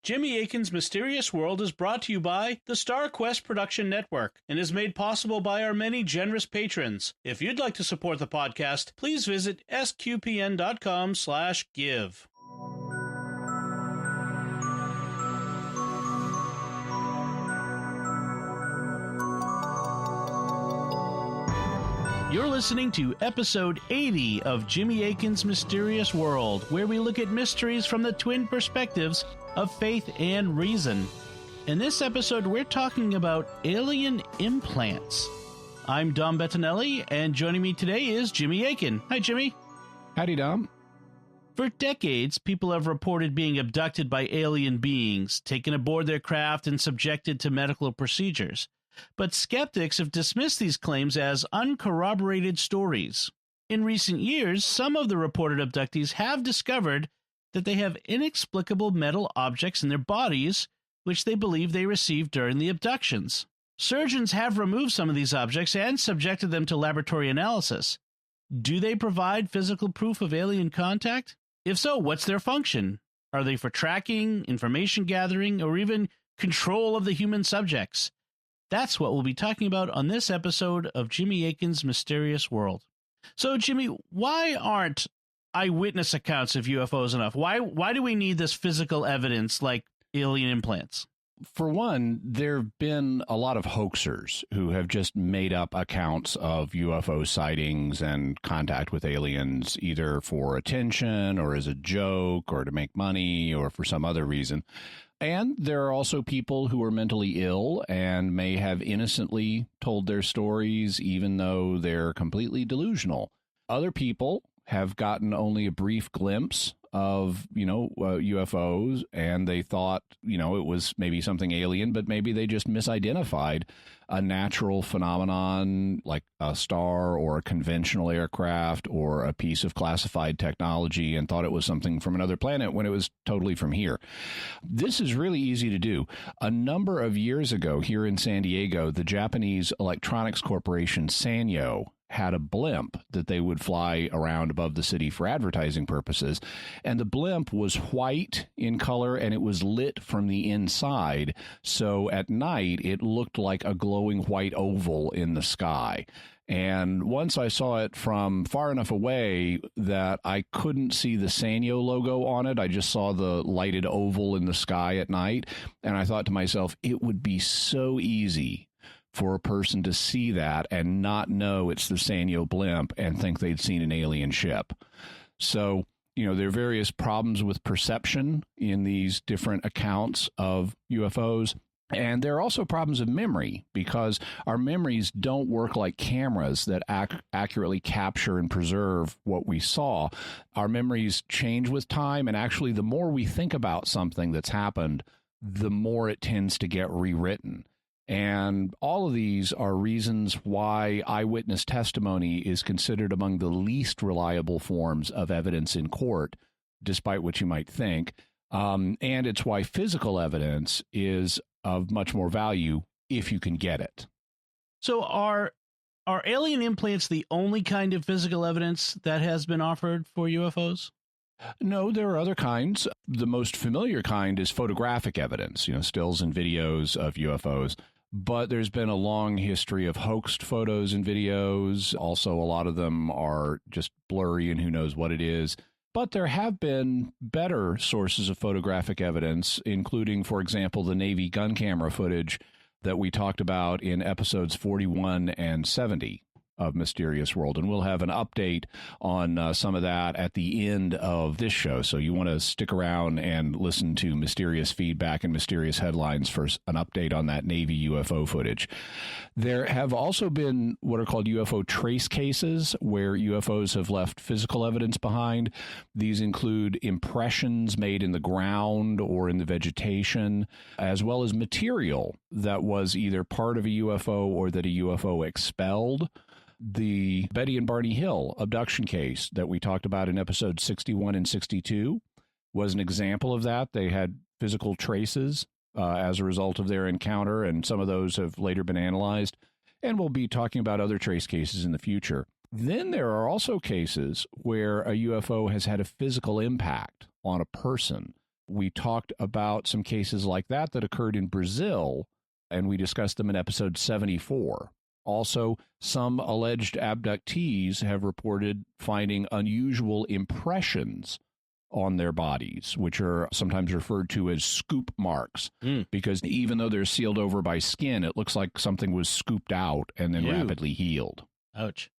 Jimmy Akin's Mysterious World is brought to you by the Star Quest Production Network and is made possible by our many generous patrons. If you'd like to support the podcast, please visit sqpn.com/give. You're listening to episode 80 of Jimmy Akin's Mysterious World, where we look at mysteries from the twin perspectives of faith and reason. In this episode, we're talking about alien implants. I'm Dom Bettinelli, and joining me today is Jimmy Akin. Hi, Jimmy. Howdy, Dom. For decades, people have reported being abducted by alien beings, taken aboard their craft, and subjected to medical procedures. But skeptics have dismissed these claims as uncorroborated stories. In recent years, some of the reported abductees have discovered that they have inexplicable metal objects in their bodies, which they believe they received during the abductions. Surgeons have removed some of these objects and subjected them to laboratory analysis. Do they provide physical proof of alien contact? If so, what's their function? Are they for tracking, information gathering, or even control of the human subjects? That's what we'll be talking about on this episode of Jimmy Akin's Mysterious World. So, Jimmy, why aren't eyewitness accounts of UFOs enough? Why do we need this physical evidence like alien implants? For one, there have been a lot of hoaxers who have just made up accounts of UFO sightings and contact with aliens, either for attention or as a joke or to make money or for some other reason. And there are also people who are mentally ill and may have innocently told their stories, even though they're completely delusional. Other people have gotten only a brief glimpse of, UFOs, and they thought, it was maybe something alien, but maybe they just misidentified a natural phenomenon like a star or a conventional aircraft or a piece of classified technology and thought it was something from another planet when it was totally from here. This is really easy to do. A number of years ago here in San Diego, the Japanese electronics corporation Sanyo had a blimp that they would fly around above the city for advertising purposes. And the blimp was white in color and it was lit from the inside. So at night, it looked like a glowing white oval in the sky. And once I saw it from far enough away that I couldn't see the Sanyo logo on it, I just saw the lighted oval in the sky at night. And I thought to myself, it would be so easy for a person to see that and not know it's the Sanyo blimp and think they'd seen an alien ship. So, there are various problems with perception in these different accounts of UFOs. And there are also problems of memory because our memories don't work like cameras that accurately capture and preserve what we saw. Our memories change with time. And actually, the more we think about something that's happened, the more it tends to get rewritten. And all of these are reasons why eyewitness testimony is considered among the least reliable forms of evidence in court, despite what you might think. And it's why physical evidence is of much more value if you can get it. So are alien implants the only kind of physical evidence that has been offered for UFOs? No, there are other kinds. The most familiar kind is photographic evidence, stills and videos of UFOs. But there's been a long history of hoaxed photos and videos. Also, a lot of them are just blurry and who knows what it is. But there have been better sources of photographic evidence, including, for example, the Navy gun camera footage that we talked about in episodes 41 and 70 of Mysterious World. And we'll have an update on some of that at the end of this show. So you want to stick around and listen to Mysterious Feedback and Mysterious Headlines for an update on that Navy UFO footage. There have also been what are called UFO trace cases where UFOs have left physical evidence behind. These include impressions made in the ground or in the vegetation, as well as material that was either part of a UFO or that a UFO expelled. The Betty and Barney Hill abduction case that we talked about in episodes 61 and 62 was an example of that. They had physical traces as a result of their encounter, and some of those have later been analyzed. And we'll be talking about other trace cases in the future. Then there are also cases where a UFO has had a physical impact on a person, We talked about some cases like that occurred in Brazil, and we discussed them in episode 74. Also, some alleged abductees have reported finding unusual impressions on their bodies, which are sometimes referred to as scoop marks, because even though they're sealed over by skin, it looks like something was scooped out and then rapidly healed. Ouch.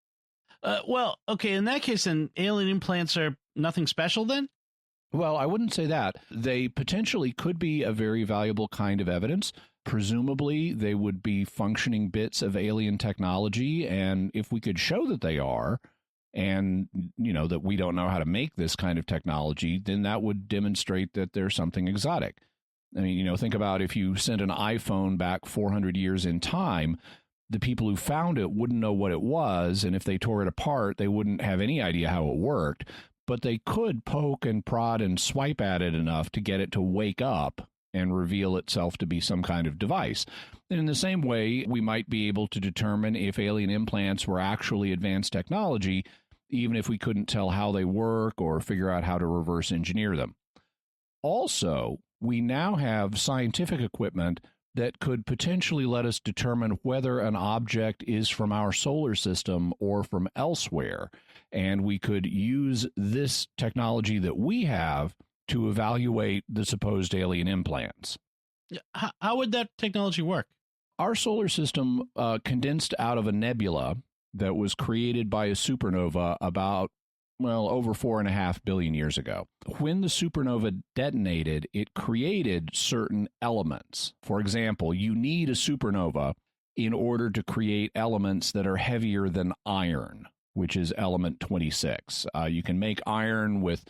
Well, okay, in that case, then alien implants are nothing special then? Well, I wouldn't say that. They potentially could be a very valuable kind of evidence. Presumably, they would be functioning bits of alien technology, and if we could show that they are, and, that we don't know how to make this kind of technology, then that would demonstrate that there's something exotic. I mean, think about if you sent an iPhone back 400 years in time, the people who found it wouldn't know what it was, and if they tore it apart, they wouldn't have any idea how it worked, but they could poke and prod and swipe at it enough to get it to wake up and reveal itself to be some kind of device. And in the same way, we might be able to determine if alien implants were actually advanced technology, even if we couldn't tell how they work or figure out how to reverse engineer them. Also, we now have scientific equipment that could potentially let us determine whether an object is from our solar system or from elsewhere. And we could use this technology that we have to evaluate the supposed alien implants. How would that technology work? Our solar system condensed out of a nebula that was created by a supernova about, over 4.5 billion years ago. When the supernova detonated, it created certain elements. For example, you need a supernova in order to create elements that are heavier than iron, which is element 26. You can make iron with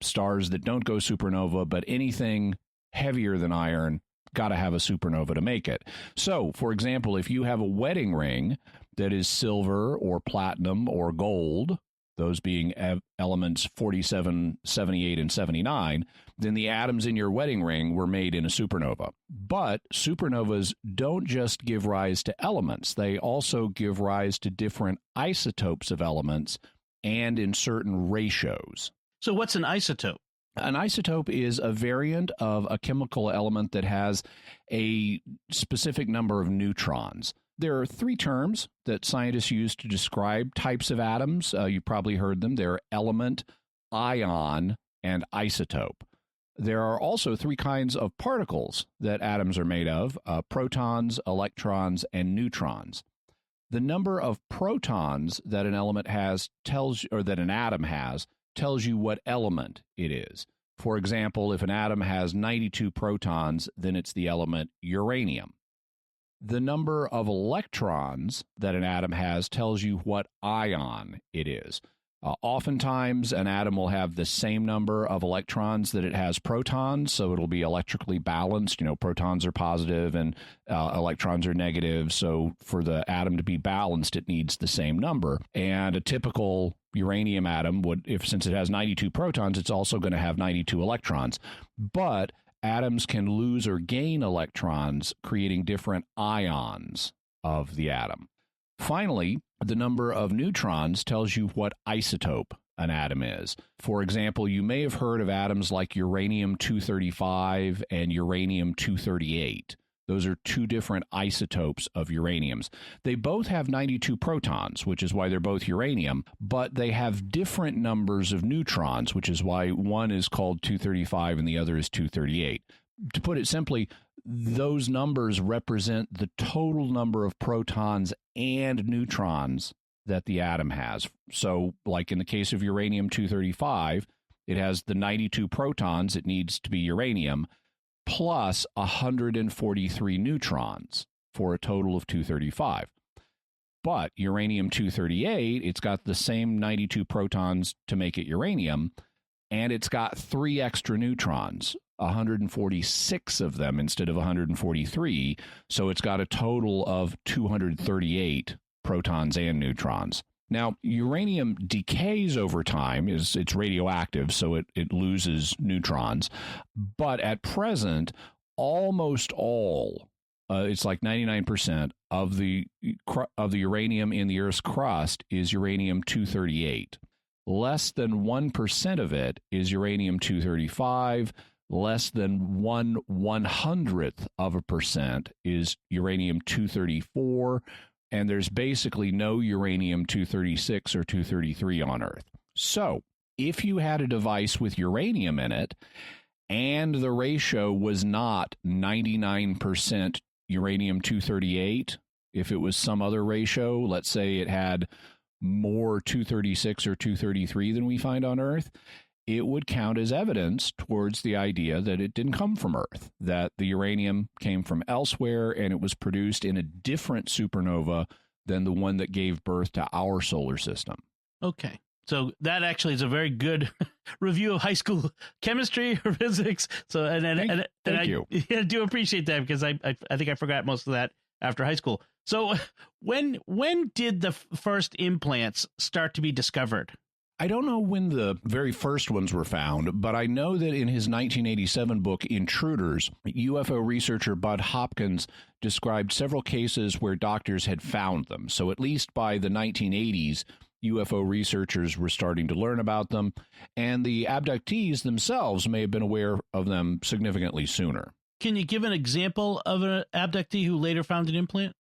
stars that don't go supernova, but anything heavier than iron, got to have a supernova to make it. So, for example, if you have a wedding ring that is silver or platinum or gold, those being elements 47, 78, and 79, then the atoms in your wedding ring were made in a supernova. But supernovas don't just give rise to elements. They also give rise to different isotopes of elements and in certain ratios. So what's an isotope? An isotope is a variant of a chemical element that has a specific number of neutrons. There are 3 terms that scientists use to describe types of atoms. You've probably heard them. They're element, ion, and isotope. There are also 3 kinds of particles that atoms are made of, protons, electrons, and neutrons. The number of protons that an element has that an atom has tells you what element it is. For example, if an atom has 92 protons, then it's the element uranium. The number of electrons that an atom has tells you what ion it is. Oftentimes, an atom will have the same number of electrons that it has protons, so it'll be electrically balanced. Protons are positive and electrons are negative, so for the atom to be balanced, it needs the same number. And a typical uranium atom since it has 92 protons, it's also going to have 92 electrons. But atoms can lose or gain electrons, creating different ions of the atom. Finally, the number of neutrons tells you what isotope an atom is. For example, you may have heard of atoms like uranium-235 and uranium-238. Those are 2 different isotopes of uraniums. They both have 92 protons, which is why they're both uranium, but they have different numbers of neutrons, which is why one is called 235 and the other is 238. To put it simply, those numbers represent the total number of protons and neutrons that the atom has. So, like in the case of uranium-235, it has the 92 protons, it needs to be uranium, plus 143 neutrons for a total of 235. But uranium-238, it's got the same 92 protons to make it uranium, and it's got 3 extra neutrons, 146 of them instead of 143, so it's got a total of 238 protons and neutrons. Now, uranium decays over time. It's radioactive, so it loses neutrons. But at present, almost all, it's like 99% of the uranium in the Earth's crust is uranium-238. Less than 1% of it is uranium-235. less than 1/100th% is uranium-234, and there's basically no uranium-236 or 233 on Earth. So, if you had a device with uranium in it, and the ratio was not 99% uranium-238, if it was some other ratio, let's say it had more 236 or 233 than we find on Earth, it would count as evidence towards the idea that it didn't come from Earth, that the uranium came from elsewhere and it was produced in a different supernova than the one that gave birth to our solar system. Okay. So that actually is a very good review of high school chemistry or physics. So thank you. I do appreciate that, because I think I forgot most of that after high school. So when did the first implants start to be discovered? I don't know when the very first ones were found, but I know that in his 1987 book, Intruders, UFO researcher Bud Hopkins described several cases where doctors had found them. So at least by the 1980s, UFO researchers were starting to learn about them, and the abductees themselves may have been aware of them significantly sooner. Can you give an example of an abductee who later found an implant?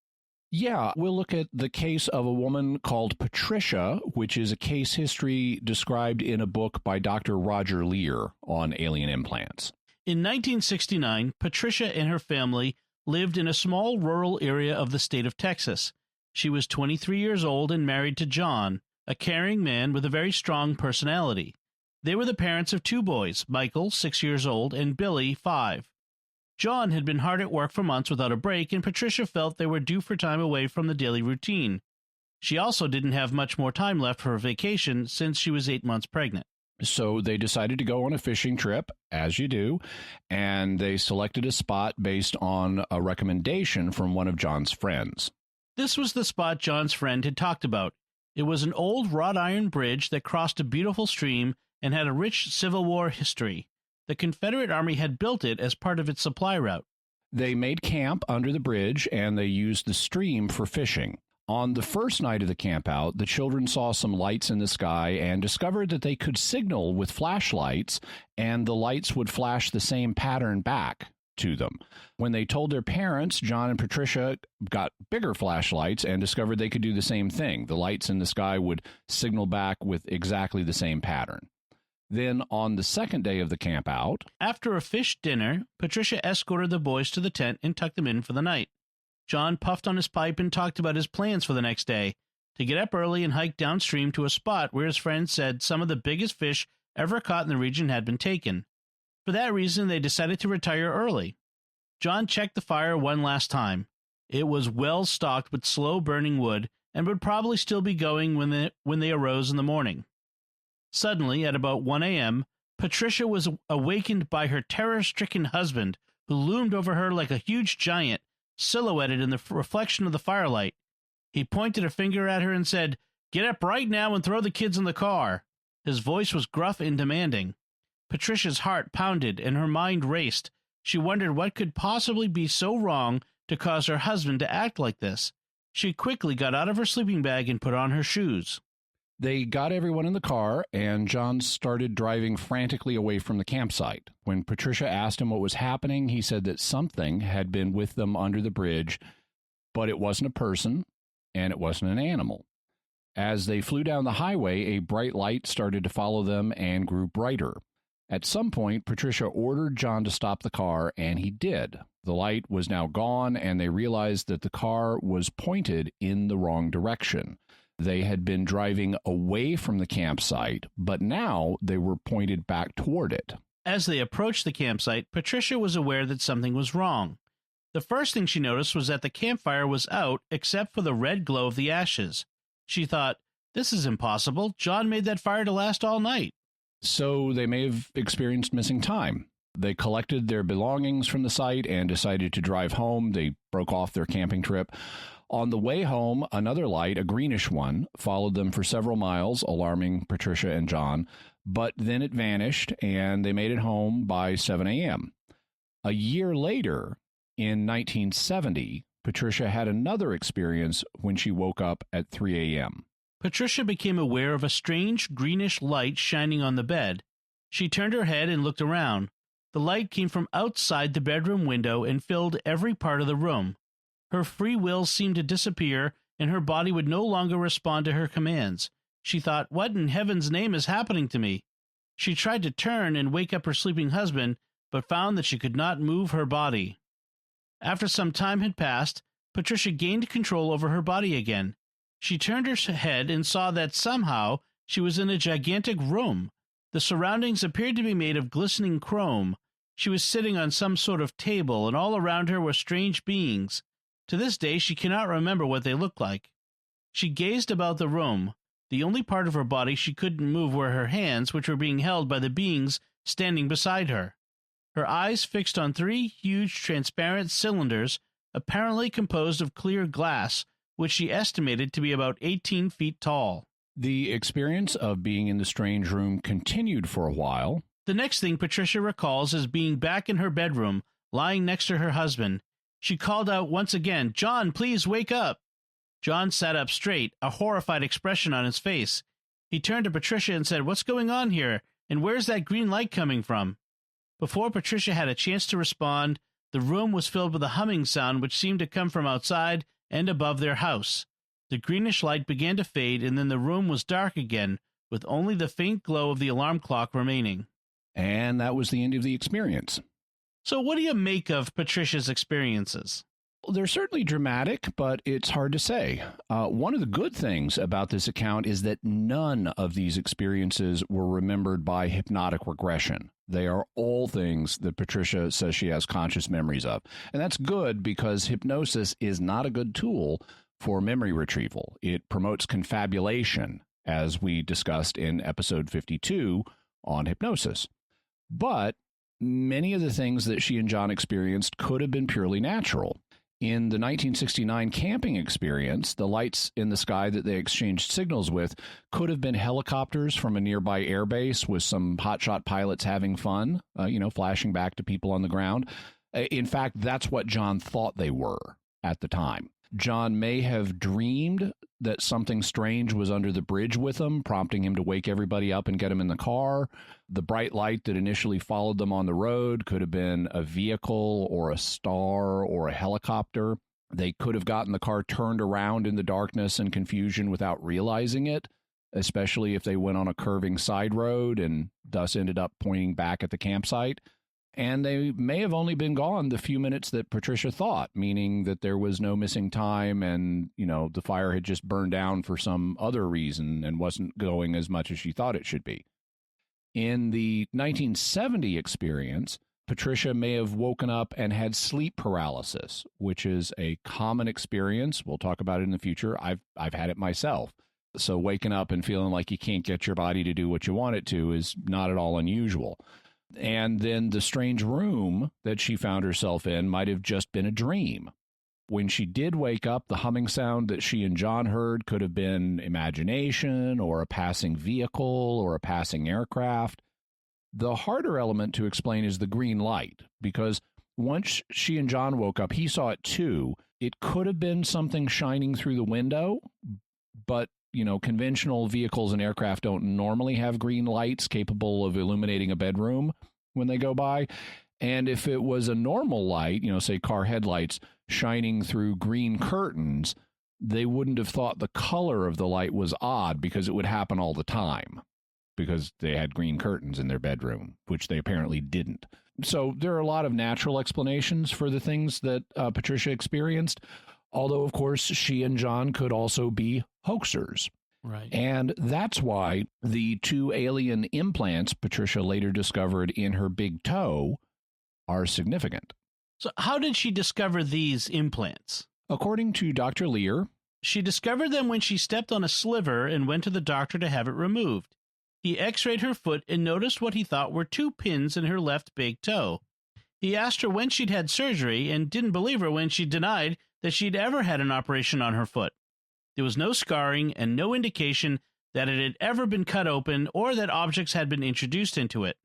Yeah, we'll look at the case of a woman called Patricia, which is a case history described in a book by Dr. Roger Lear on alien implants. In 1969, Patricia and her family lived in a small rural area of the state of Texas. She was 23 years old and married to John, a caring man with a very strong personality. They were the parents of two boys, Michael, 6 years old, and Billy, 5. John had been hard at work for months without a break, and Patricia felt they were due for time away from the daily routine. She also didn't have much more time left for her vacation since she was 8 months pregnant. So they decided to go on a fishing trip, as you do, and they selected a spot based on a recommendation from one of John's friends. This was the spot John's friend had talked about. It was an old wrought iron bridge that crossed a beautiful stream and had a rich Civil War history. The Confederate Army had built it as part of its supply route. They made camp under the bridge, and they used the stream for fishing. On the first night of the campout, the children saw some lights in the sky and discovered that they could signal with flashlights, and the lights would flash the same pattern back to them. When they told their parents, John and Patricia got bigger flashlights and discovered they could do the same thing. The lights in the sky would signal back with exactly the same pattern. Then, on the second day of the camp out, after a fish dinner, Patricia escorted the boys to the tent and tucked them in for the night. John puffed on his pipe and talked about his plans for the next day, to get up early and hike downstream to a spot where his friends said some of the biggest fish ever caught in the region had been taken. For that reason, they decided to retire early. John checked the fire one last time. It was well stocked with slow-burning wood and would probably still be going when they arose in the morning. Suddenly, at about 1 a.m., Patricia was awakened by her terror-stricken husband, who loomed over her like a huge giant, silhouetted in the reflection of the firelight. He pointed a finger at her and said, "Get up right now and throw the kids in the car." His voice was gruff and demanding. Patricia's heart pounded and her mind raced. She wondered what could possibly be so wrong to cause her husband to act like this. She quickly got out of her sleeping bag and put on her shoes. They got everyone in the car, and John started driving frantically away from the campsite. When Patricia asked him what was happening, he said that something had been with them under the bridge, but it wasn't a person, and it wasn't an animal. As they flew down the highway, a bright light started to follow them and grew brighter. At some point, Patricia ordered John to stop the car, and he did. The light was now gone, and they realized that the car was pointed in the wrong direction. They had been driving away from the campsite, but now they were pointed back toward it. As they approached the campsite, Patricia was aware that something was wrong. The first thing she noticed was that the campfire was out except for the red glow of the ashes. She thought, "This is impossible. John made that fire to last all night." So they may have experienced missing time. They collected their belongings from the site and decided to drive home. They broke off their camping trip. On the way home, another light, a greenish one, followed them for several miles, alarming Patricia and John, but then it vanished, and they made it home by 7 a.m. A year later, in 1970, Patricia had another experience when she woke up at 3 a.m. Patricia became aware of a strange greenish light shining on the bed. She turned her head and looked around. The light came from outside the bedroom window and filled every part of the room. Her free will seemed to disappear, and her body would no longer respond to her commands. She thought, "What in heaven's name is happening to me?" She tried to turn and wake up her sleeping husband, but found that she could not move her body. After some time had passed, Patricia gained control over her body again. She turned her head and saw that somehow she was in a gigantic room. The surroundings appeared to be made of glistening chrome. She was sitting on some sort of table, and all around her were strange beings. To this day, she cannot remember what they looked like. She gazed about the room. The only part of her body she couldn't move were her hands, which were being held by the beings standing beside her. Her eyes fixed on 3 huge transparent cylinders, apparently composed of clear glass, which she estimated to be about 18 feet tall. The experience of being in the strange room continued for a while. The next thing Patricia recalls is being back in her bedroom, lying next to her husband. She called out once again, "John, please wake up." John sat up straight, a horrified expression on his face. He turned to Patricia and said, "What's going on here, and where's that green light coming from?" Before Patricia had a chance to respond, the room was filled with a humming sound which seemed to come from outside and above their house. The greenish light began to fade, and then the room was dark again, with only the faint glow of the alarm clock remaining. And that was the end of the experience. So what do you make of Patricia's experiences? They're certainly dramatic, but it's hard to say. One of the good things about this account is that none of these experiences were remembered by hypnotic regression. They are all things that Patricia says she has conscious memories of. And that's good because hypnosis is not a good tool for memory retrieval. It promotes confabulation, as we discussed in episode 52 on hypnosis. But many of the things that she and John experienced could have been purely natural. In the 1969 camping experience, the lights in the sky that they exchanged signals with could have been helicopters from a nearby airbase with some hotshot pilots having fun, flashing back to people on the ground. In fact, that's what John thought they were at the time. John may have dreamed that something strange was under the bridge with him, prompting him to wake everybody up and get him in the car. The bright light that initially followed them on the road could have been a vehicle or a star or a helicopter. They could have gotten the car turned around in the darkness and confusion without realizing it, especially if they went on a curving side road and thus ended up pointing back at the campsite. And they may have only been gone the few minutes that Patricia thought, meaning that there was no missing time and, the fire had just burned down for some other reason and wasn't going as much as she thought it should be. In the 1970 experience, Patricia may have woken up and had sleep paralysis, which is a common experience. We'll talk about it in the future. I've had it myself. So waking up and feeling like you can't get your body to do what you want it to is not at all unusual. And then the strange room that she found herself in might have just been a dream. When she did wake up, the humming sound that she and John heard could have been imagination or a passing vehicle or a passing aircraft. The harder element to explain is the green light, because once she and John woke up, he saw it too. It could have been something shining through the window, but conventional vehicles and aircraft don't normally have green lights capable of illuminating a bedroom when they go by. And if it was a normal light, say car headlights shining through green curtains, they wouldn't have thought the color of the light was odd because it would happen all the time because they had green curtains in their bedroom, which they apparently didn't. So there are a lot of natural explanations for the things that Patricia experienced. Although, of course, she and John could also be hoaxers. Right. And that's why the 2 alien implants Patricia later discovered in her big toe are significant. So how did she discover these implants? According to Dr. Lear, she discovered them when she stepped on a sliver and went to the doctor to have it removed. He x-rayed her foot and noticed what he thought were 2 pins in her left big toe. He asked her when she'd had surgery and didn't believe her when she denied that she'd ever had an operation on her foot. There was no scarring and no indication that it had ever been cut open or that objects had been introduced into it.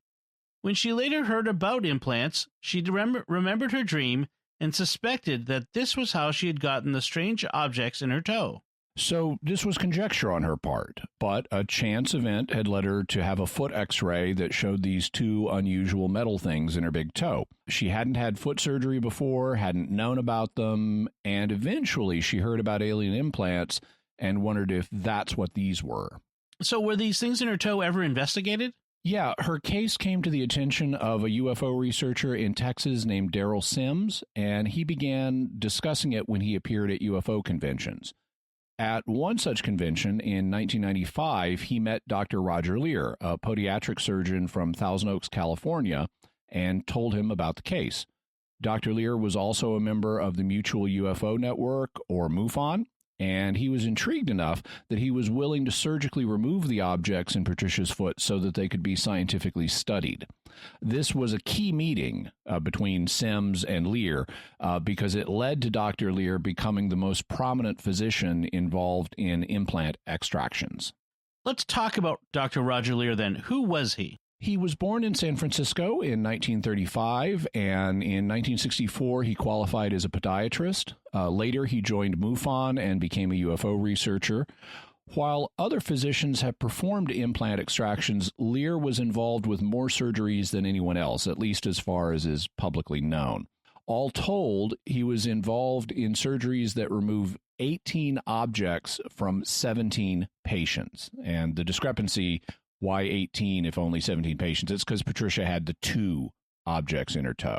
When she later heard about implants, she remembered her dream and suspected that this was how she had gotten the strange objects in her toe. So this was conjecture on her part, but a chance event had led her to have a foot x-ray that showed these two unusual metal things in her big toe. She hadn't had foot surgery before, hadn't known about them, and eventually she heard about alien implants and wondered if that's what these were. So were these things in her toe ever investigated? Yeah, her case came to the attention of a UFO researcher in Texas named Daryl Sims, and he began discussing it when he appeared at UFO conventions. At one such convention in 1995, he met Dr. Roger Lear, a podiatric surgeon from Thousand Oaks, California, and told him about the case. Dr. Lear was also a member of the Mutual UFO Network, or MUFON, and he was intrigued enough that he was willing to surgically remove the objects in Patricia's foot so that they could be scientifically studied. This was a key meeting between Sims and Lear because it led to Dr. Lear becoming the most prominent physician involved in implant extractions. Let's talk about Dr. Roger Lear then. Who was he? He was born in San Francisco in 1935, and in 1964 he qualified as a podiatrist. Later he joined MUFON and became a UFO researcher. While other physicians have performed implant extractions, Lear was involved with more surgeries than anyone else, at least as far as is publicly known. All told, he was involved in surgeries that remove 18 objects from 17 patients. And the discrepancy, why 18 if only 17 patients? It's because Patricia had the 2 objects in her toe.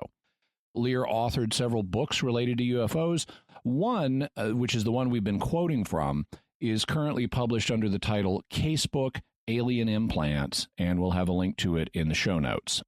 Lear authored several books related to UFOs. One, which is the one we've been quoting from, is currently published under the title Casebook Alien Implants, and we'll have a link to it in the show notes.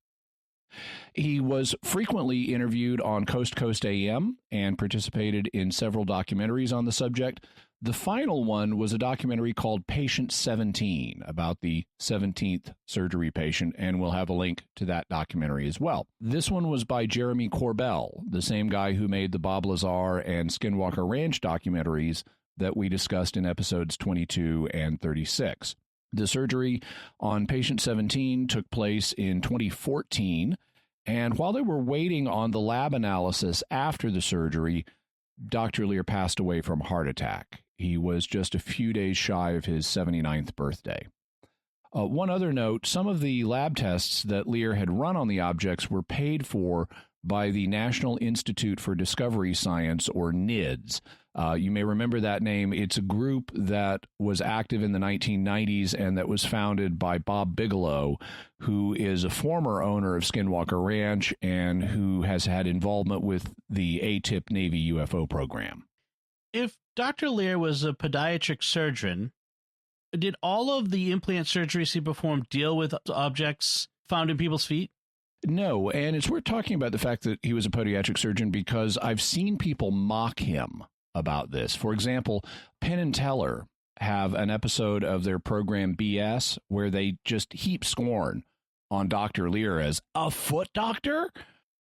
He was frequently interviewed on Coast to Coast AM and participated in several documentaries on the subject. The final one was a documentary called Patient 17 about the 17th surgery patient, and we'll have a link to that documentary as well. This one was by Jeremy Corbell, the same guy who made the Bob Lazar and Skinwalker Ranch documentaries that we discussed in episodes 22 and 36. The surgery on patient 17 took place in 2014, and while they were waiting on the lab analysis after the surgery, Dr. Lear passed away from a heart attack. He was just a few days shy of his 79th birthday. One other note, some of the lab tests that Lear had run on the objects were paid for by the National Institute for Discovery Science, or NIDS. You may remember that name. It's a group that was active in the 1990s and that was founded by Bob Bigelow, who is a former owner of Skinwalker Ranch and who has had involvement with the ATIP Navy UFO program. If Dr. Lear was a podiatric surgeon, did all of the implant surgeries he performed deal with objects found in people's feet? No, and it's worth talking about the fact that he was a podiatric surgeon because I've seen people mock him about this. For example, Penn and Teller have an episode of their program BS where they just heap scorn on Dr. Lear as a foot doctor.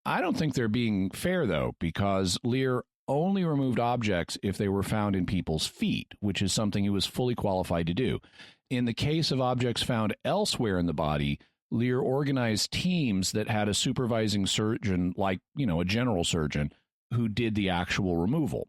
I don't think they're being fair, though, because Lear only removed objects if they were found in people's feet, which is something he was fully qualified to do. In the case of objects found elsewhere in the body, Lear organized teams that had a supervising surgeon, like, a general surgeon, who did the actual removal.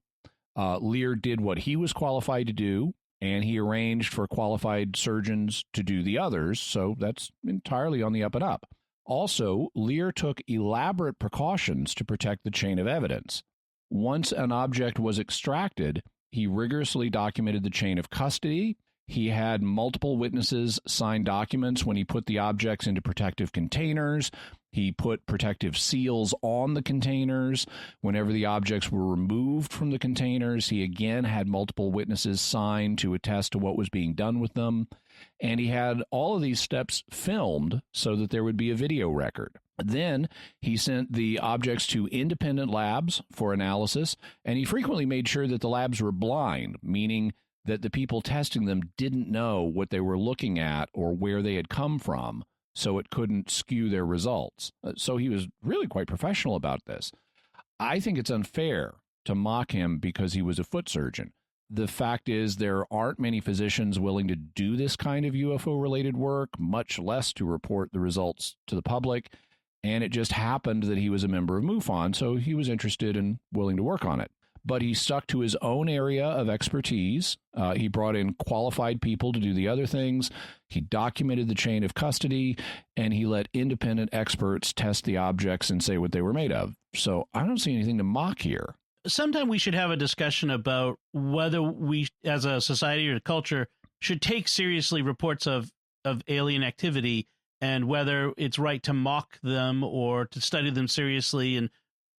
Lear did what he was qualified to do, and he arranged for qualified surgeons to do the others, so that's entirely on the up and up. Also, Lear took elaborate precautions to protect the chain of evidence. Once an object was extracted, he rigorously documented the chain of custody. He had multiple witnesses sign documents when he put the objects into protective containers. He put protective seals on the containers. Whenever the objects were removed from the containers, he again had multiple witnesses sign to attest to what was being done with them. And he had all of these steps filmed so that there would be a video record. Then he sent the objects to independent labs for analysis, and he frequently made sure that the labs were blind, meaning that the people testing them didn't know what they were looking at or where they had come from, so it couldn't skew their results. So he was really quite professional about this. I think it's unfair to mock him because he was a foot surgeon. The fact is there aren't many physicians willing to do this kind of UFO-related work, much less to report the results to the public, and it just happened that he was a member of MUFON, so he was interested and willing to work on it. but he stuck to his own area of expertise. He brought in qualified people to do the other things. He documented the chain of custody, and he let independent experts test the objects and say what they were made of. So I don't see anything to mock here. Sometime we should have a discussion about whether we, as a society or culture, should take seriously reports of alien activity and whether it's right to mock them or to study them seriously and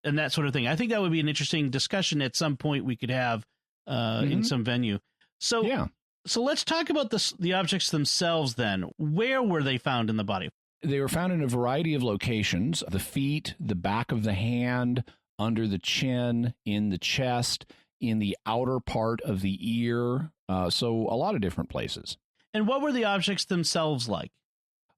that sort of thing. I think that would be an interesting discussion at some point we could have in some venue. So, So let's talk about the objects themselves then. Where were they found in the body? They were found in a variety of locations: the feet, the back of the hand, under the chin, in the chest, in the outer part of the ear. So a lot of different places. And what were the objects themselves like?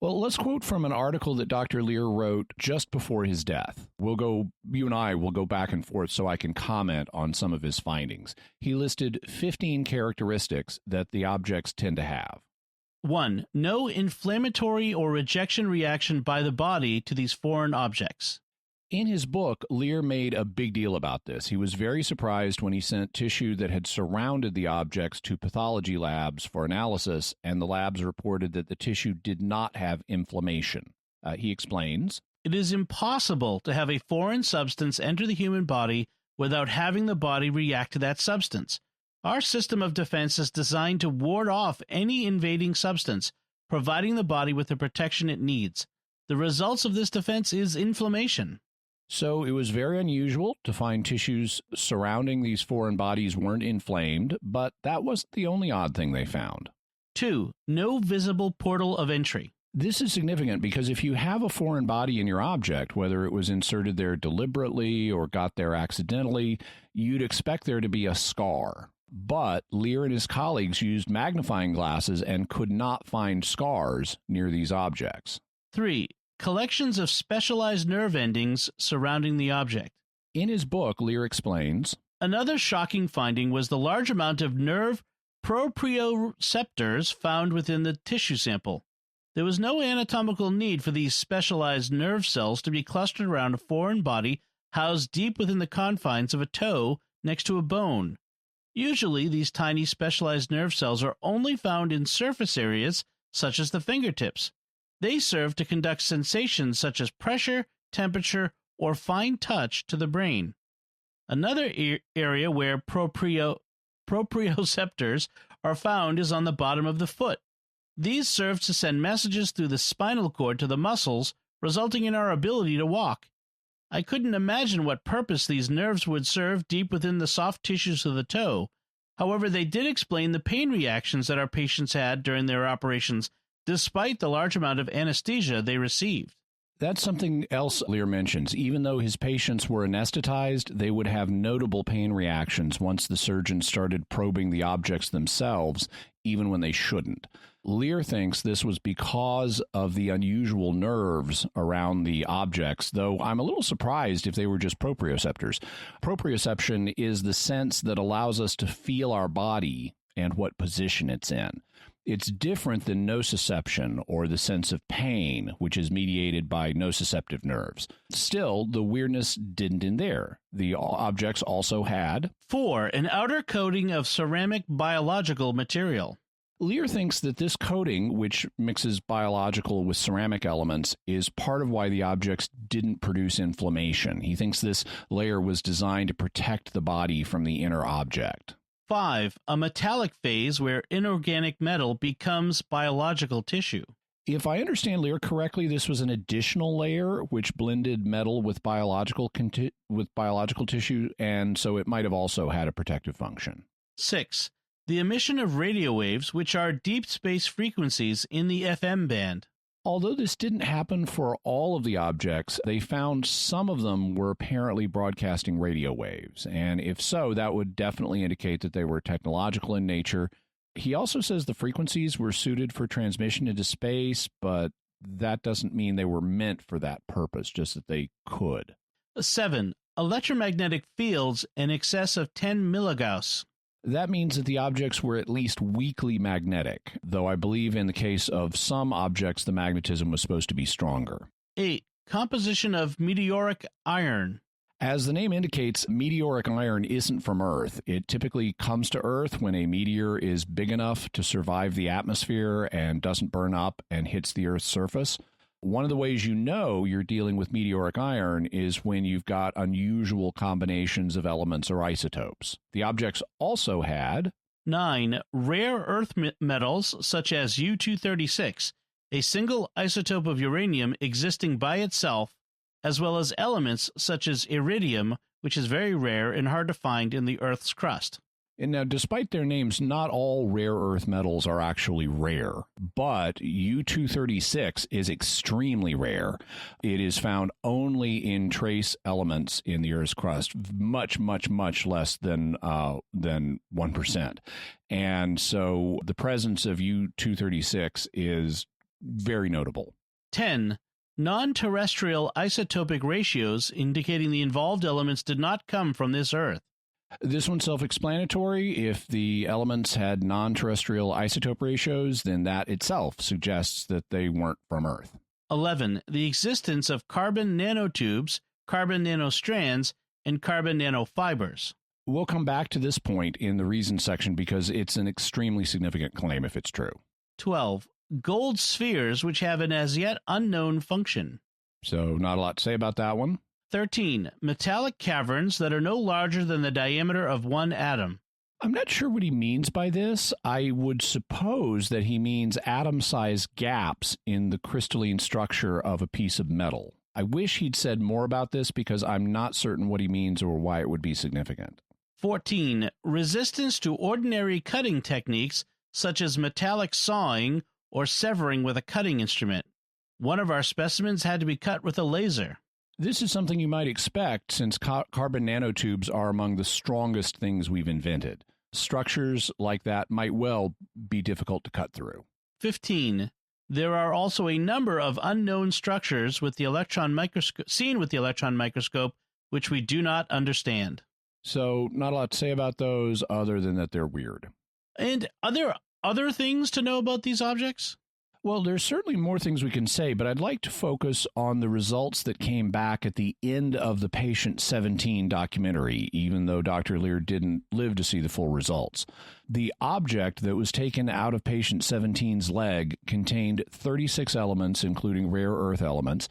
Well, let's quote from an article that Dr. Lear wrote just before his death. You and I will go back and forth so I can comment on some of his findings. He listed 15 characteristics that the objects tend to have. 1. No inflammatory or rejection reaction by the body to these foreign objects. In his book, Lear made a big deal about this. He was very surprised when he sent tissue that had surrounded the objects to pathology labs for analysis, and the labs reported that the tissue did not have inflammation. He explains, "It is impossible to have a foreign substance enter the human body without having the body react to that substance. Our system of defense is designed to ward off any invading substance, providing the body with the protection it needs. The results of this defense is inflammation." So it was very unusual to find tissues surrounding these foreign bodies weren't inflamed, but that wasn't the only odd thing they found. 2. No visible portal of entry. This is significant because if you have a foreign body in your object, whether it was inserted there deliberately or got there accidentally, you'd expect there to be a scar. But Lear and his colleagues used magnifying glasses and could not find scars near these objects. 3. Collections of specialized nerve endings surrounding the object. In his book, Lear explains, "Another shocking finding was the large amount of nerve proprioceptors found within the tissue sample. There was no anatomical need for these specialized nerve cells to be clustered around a foreign body housed deep within the confines of a toe next to a bone. Usually, these tiny specialized nerve cells are only found in surface areas such as the fingertips. They serve to conduct sensations such as pressure, temperature, or fine touch to the brain. Another area where proprioceptors are found is on the bottom of the foot. These serve to send messages through the spinal cord to the muscles, resulting in our ability to walk. I couldn't imagine what purpose these nerves would serve deep within the soft tissues of the toe. However, they did explain the pain reactions that our patients had during their operations, despite the large amount of anesthesia they received." That's something else Lear mentions. Even though his patients were anesthetized, they would have notable pain reactions once the surgeons started probing the objects themselves, even when they shouldn't. Lear thinks this was because of the unusual nerves around the objects, though I'm a little surprised if they were just proprioceptors. Proprioception is the sense that allows us to feel our body and what position it's in. It's different than nociception, or the sense of pain, which is mediated by nociceptive nerves. Still, the weirdness didn't end there. The objects also had 4. An outer coating of ceramic biological material. Lear thinks that this coating, which mixes biological with ceramic elements, is part of why the objects didn't produce inflammation. He thinks this layer was designed to protect the body from the inner object. 5. A metallic phase where inorganic metal becomes biological tissue. If I understand Lear correctly, this was an additional layer which blended metal with biological tissue, and so it might have also had a protective function. 6. The emission of radio waves, which are deep space frequencies in the FM band. Although this didn't happen for all of the objects, they found some of them were apparently broadcasting radio waves, and if so, that would definitely indicate that they were technological in nature. He also says the frequencies were suited for transmission into space, but that doesn't mean they were meant for that purpose, just that they could. 7. Electromagnetic fields in excess of 10 milligauss. That means that the objects were at least weakly magnetic, though I believe in the case of some objects the magnetism was supposed to be stronger. 8. Composition of meteoric iron. As the name indicates, meteoric iron isn't from Earth. It typically comes to Earth when a meteor is big enough to survive the atmosphere and doesn't burn up and hits the Earth's surface. One of the ways you know you're dealing with meteoric iron is when you've got unusual combinations of elements or isotopes. The objects also had 9. Rare earth metals such as U-236, a single isotope of uranium existing by itself, as well as elements such as iridium, which is very rare and hard to find in the Earth's crust. And now, despite their names, not all rare earth metals are actually rare, but U-236 is extremely rare. It is found only in trace elements in the Earth's crust, much, much, much less than 1%. And so the presence of U-236 is very notable. 10. Non-terrestrial isotopic ratios indicating the involved elements did not come from this Earth. This one's self-explanatory. If the elements had non-terrestrial isotope ratios, then that itself suggests that they weren't from Earth. 11. The existence of carbon nanotubes, carbon nanostrands, and carbon nanofibers. We'll come back to this point in the reason section because it's an extremely significant claim if it's true. 12. Gold spheres which have an as yet unknown function. So not a lot to say about that one. 13. Metallic caverns that are no larger than the diameter of one atom. I'm not sure what he means by this. I would suppose that he means atom-sized gaps in the crystalline structure of a piece of metal. I wish he'd said more about this because I'm not certain what he means or why it would be significant. 14. Resistance to ordinary cutting techniques such as metallic sawing or severing with a cutting instrument. One of our specimens had to be cut with a laser. This is something you might expect since carbon nanotubes are among the strongest things we've invented. Structures like that might well be difficult to cut through. 15. There are also a number of unknown structures with the electron microscope seen with the electron microscope which we do not understand. So not a lot to say about those other than that they're weird. And are there other things to know about these objects? Well, there's certainly more things we can say, but I'd like to focus on the results that came back at the end of the Patient 17 documentary, even though Dr. Lear didn't live to see the full results. The object that was taken out of Patient 17's leg contained 36 elements, including rare earth elements.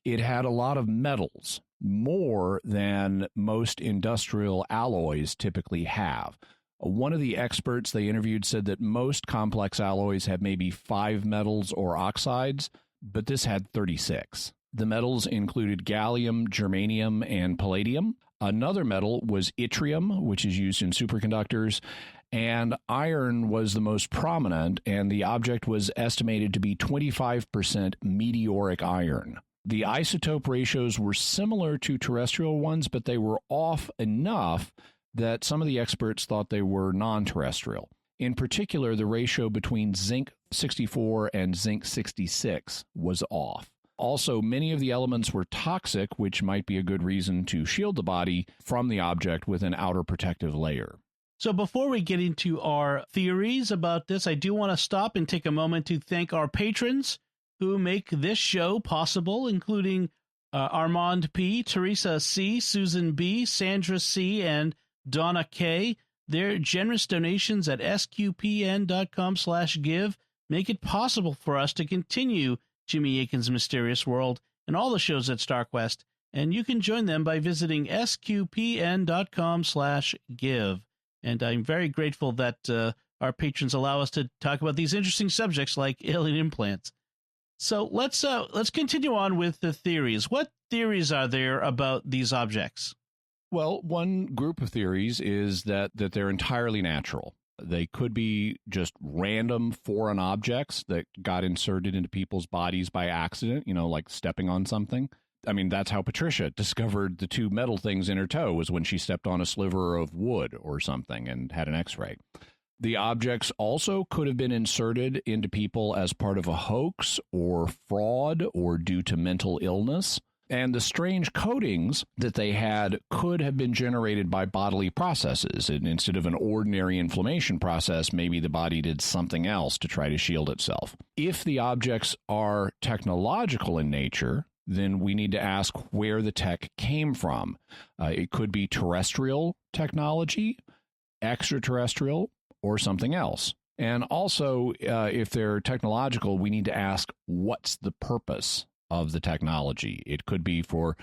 It had a lot of metals, more than most industrial alloys typically have. One of the experts they interviewed said that most complex alloys have maybe 5 metals or oxides, but this had 36. The metals included gallium, germanium, and palladium. Another metal was yttrium, which is used in superconductors, and iron was the most prominent, and the object was estimated to be 25% meteoric iron. The isotope ratios were similar to terrestrial ones, but they were off enough that some of the experts thought they were non-terrestrial. In particular, the ratio between zinc-64 and zinc-66 was off. Also, many of the elements were toxic, which might be a good reason to shield the body from the object with an outer protective layer. So before we get into our theories about this, I do want to stop and take a moment to thank our patrons who make this show possible, including Armand P., Teresa C., Susan B., Sandra C., and Donna K. Their generous donations at sqpn.com/give make it possible for us to continue Jimmy Akin's Mysterious World and all the shows at StarQuest, and you can join them by visiting sqpn.com/give. And I'm very grateful that our patrons allow us to talk about these interesting subjects like alien implants. So let's continue on with the theories. What theories are there about these objects? Well, one group of theories is that they're entirely natural. They could be just random foreign objects that got inserted into people's bodies by accident, like stepping on something. I mean, that's how Patricia discovered the 2 metal things in her toe, was when she stepped on a sliver of wood or something and had an X-ray. The objects also could have been inserted into people as part of a hoax or fraud or due to mental illness. And the strange coatings that they had could have been generated by bodily processes. And instead of an ordinary inflammation process, maybe the body did something else to try to shield itself. If the objects are technological in nature, then we need to ask where the tech came from. It could be terrestrial technology, extraterrestrial, or something else. And also, if they're technological, we need to ask what's the purpose of the technology. It could be for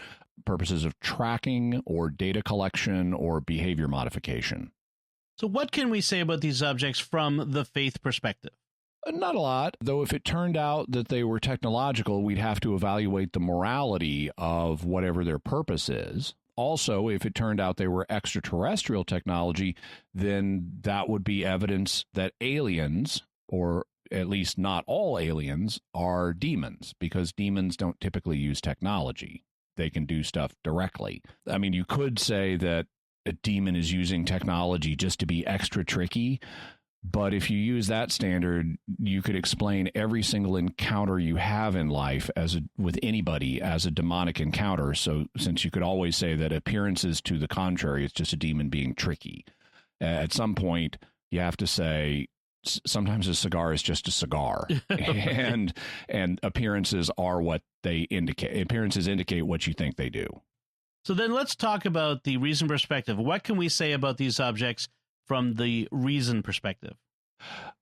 purposes of tracking or data collection or behavior modification. So what can we say about these objects from the faith perspective? Not a lot, though if it turned out that they were technological, we'd have to evaluate the morality of whatever their purpose is. Also, if it turned out they were extraterrestrial technology, then that would be evidence that aliens, or at least not all aliens, are demons, because demons don't typically use technology. They can do stuff directly. I mean, you could say that a demon is using technology just to be extra tricky, but if you use that standard, you could explain every single encounter you have in life with anybody as a demonic encounter. So since you could always say that appearances to the contrary, it's just a demon being tricky. At some point, you have to say sometimes a cigar is just a cigar, and appearances are what they indicate. Appearances indicate what you think they do. So then let's talk about the reason perspective. What can we say about these objects from the reason perspective?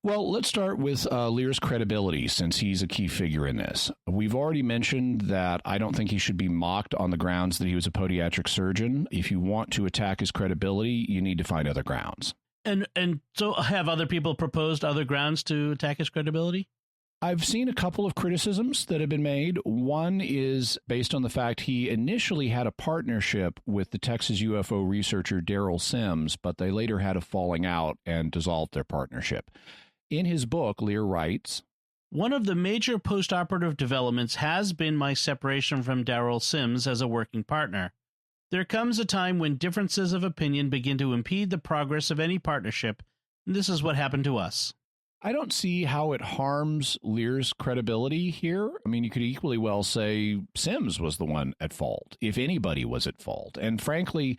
Well, let's start with Lear's credibility, since he's a key figure in this. We've already mentioned that I don't think he should be mocked on the grounds that he was a podiatric surgeon. If you want to attack his credibility, you need to find other grounds. And so have other people proposed other grounds to attack his credibility? I've seen a couple of criticisms that have been made. One is based on the fact he initially had a partnership with the Texas UFO researcher Daryl Sims, but they later had a falling out and dissolved their partnership. In his book, Lear writes, "One of the major post-operative developments has been my separation from Daryl Sims as a working partner. There comes a time when differences of opinion begin to impede the progress of any partnership, and this is what happened to us." I don't see how it harms Lear's credibility here. I mean, you could equally well say Sims was the one at fault, if anybody was at fault. And frankly,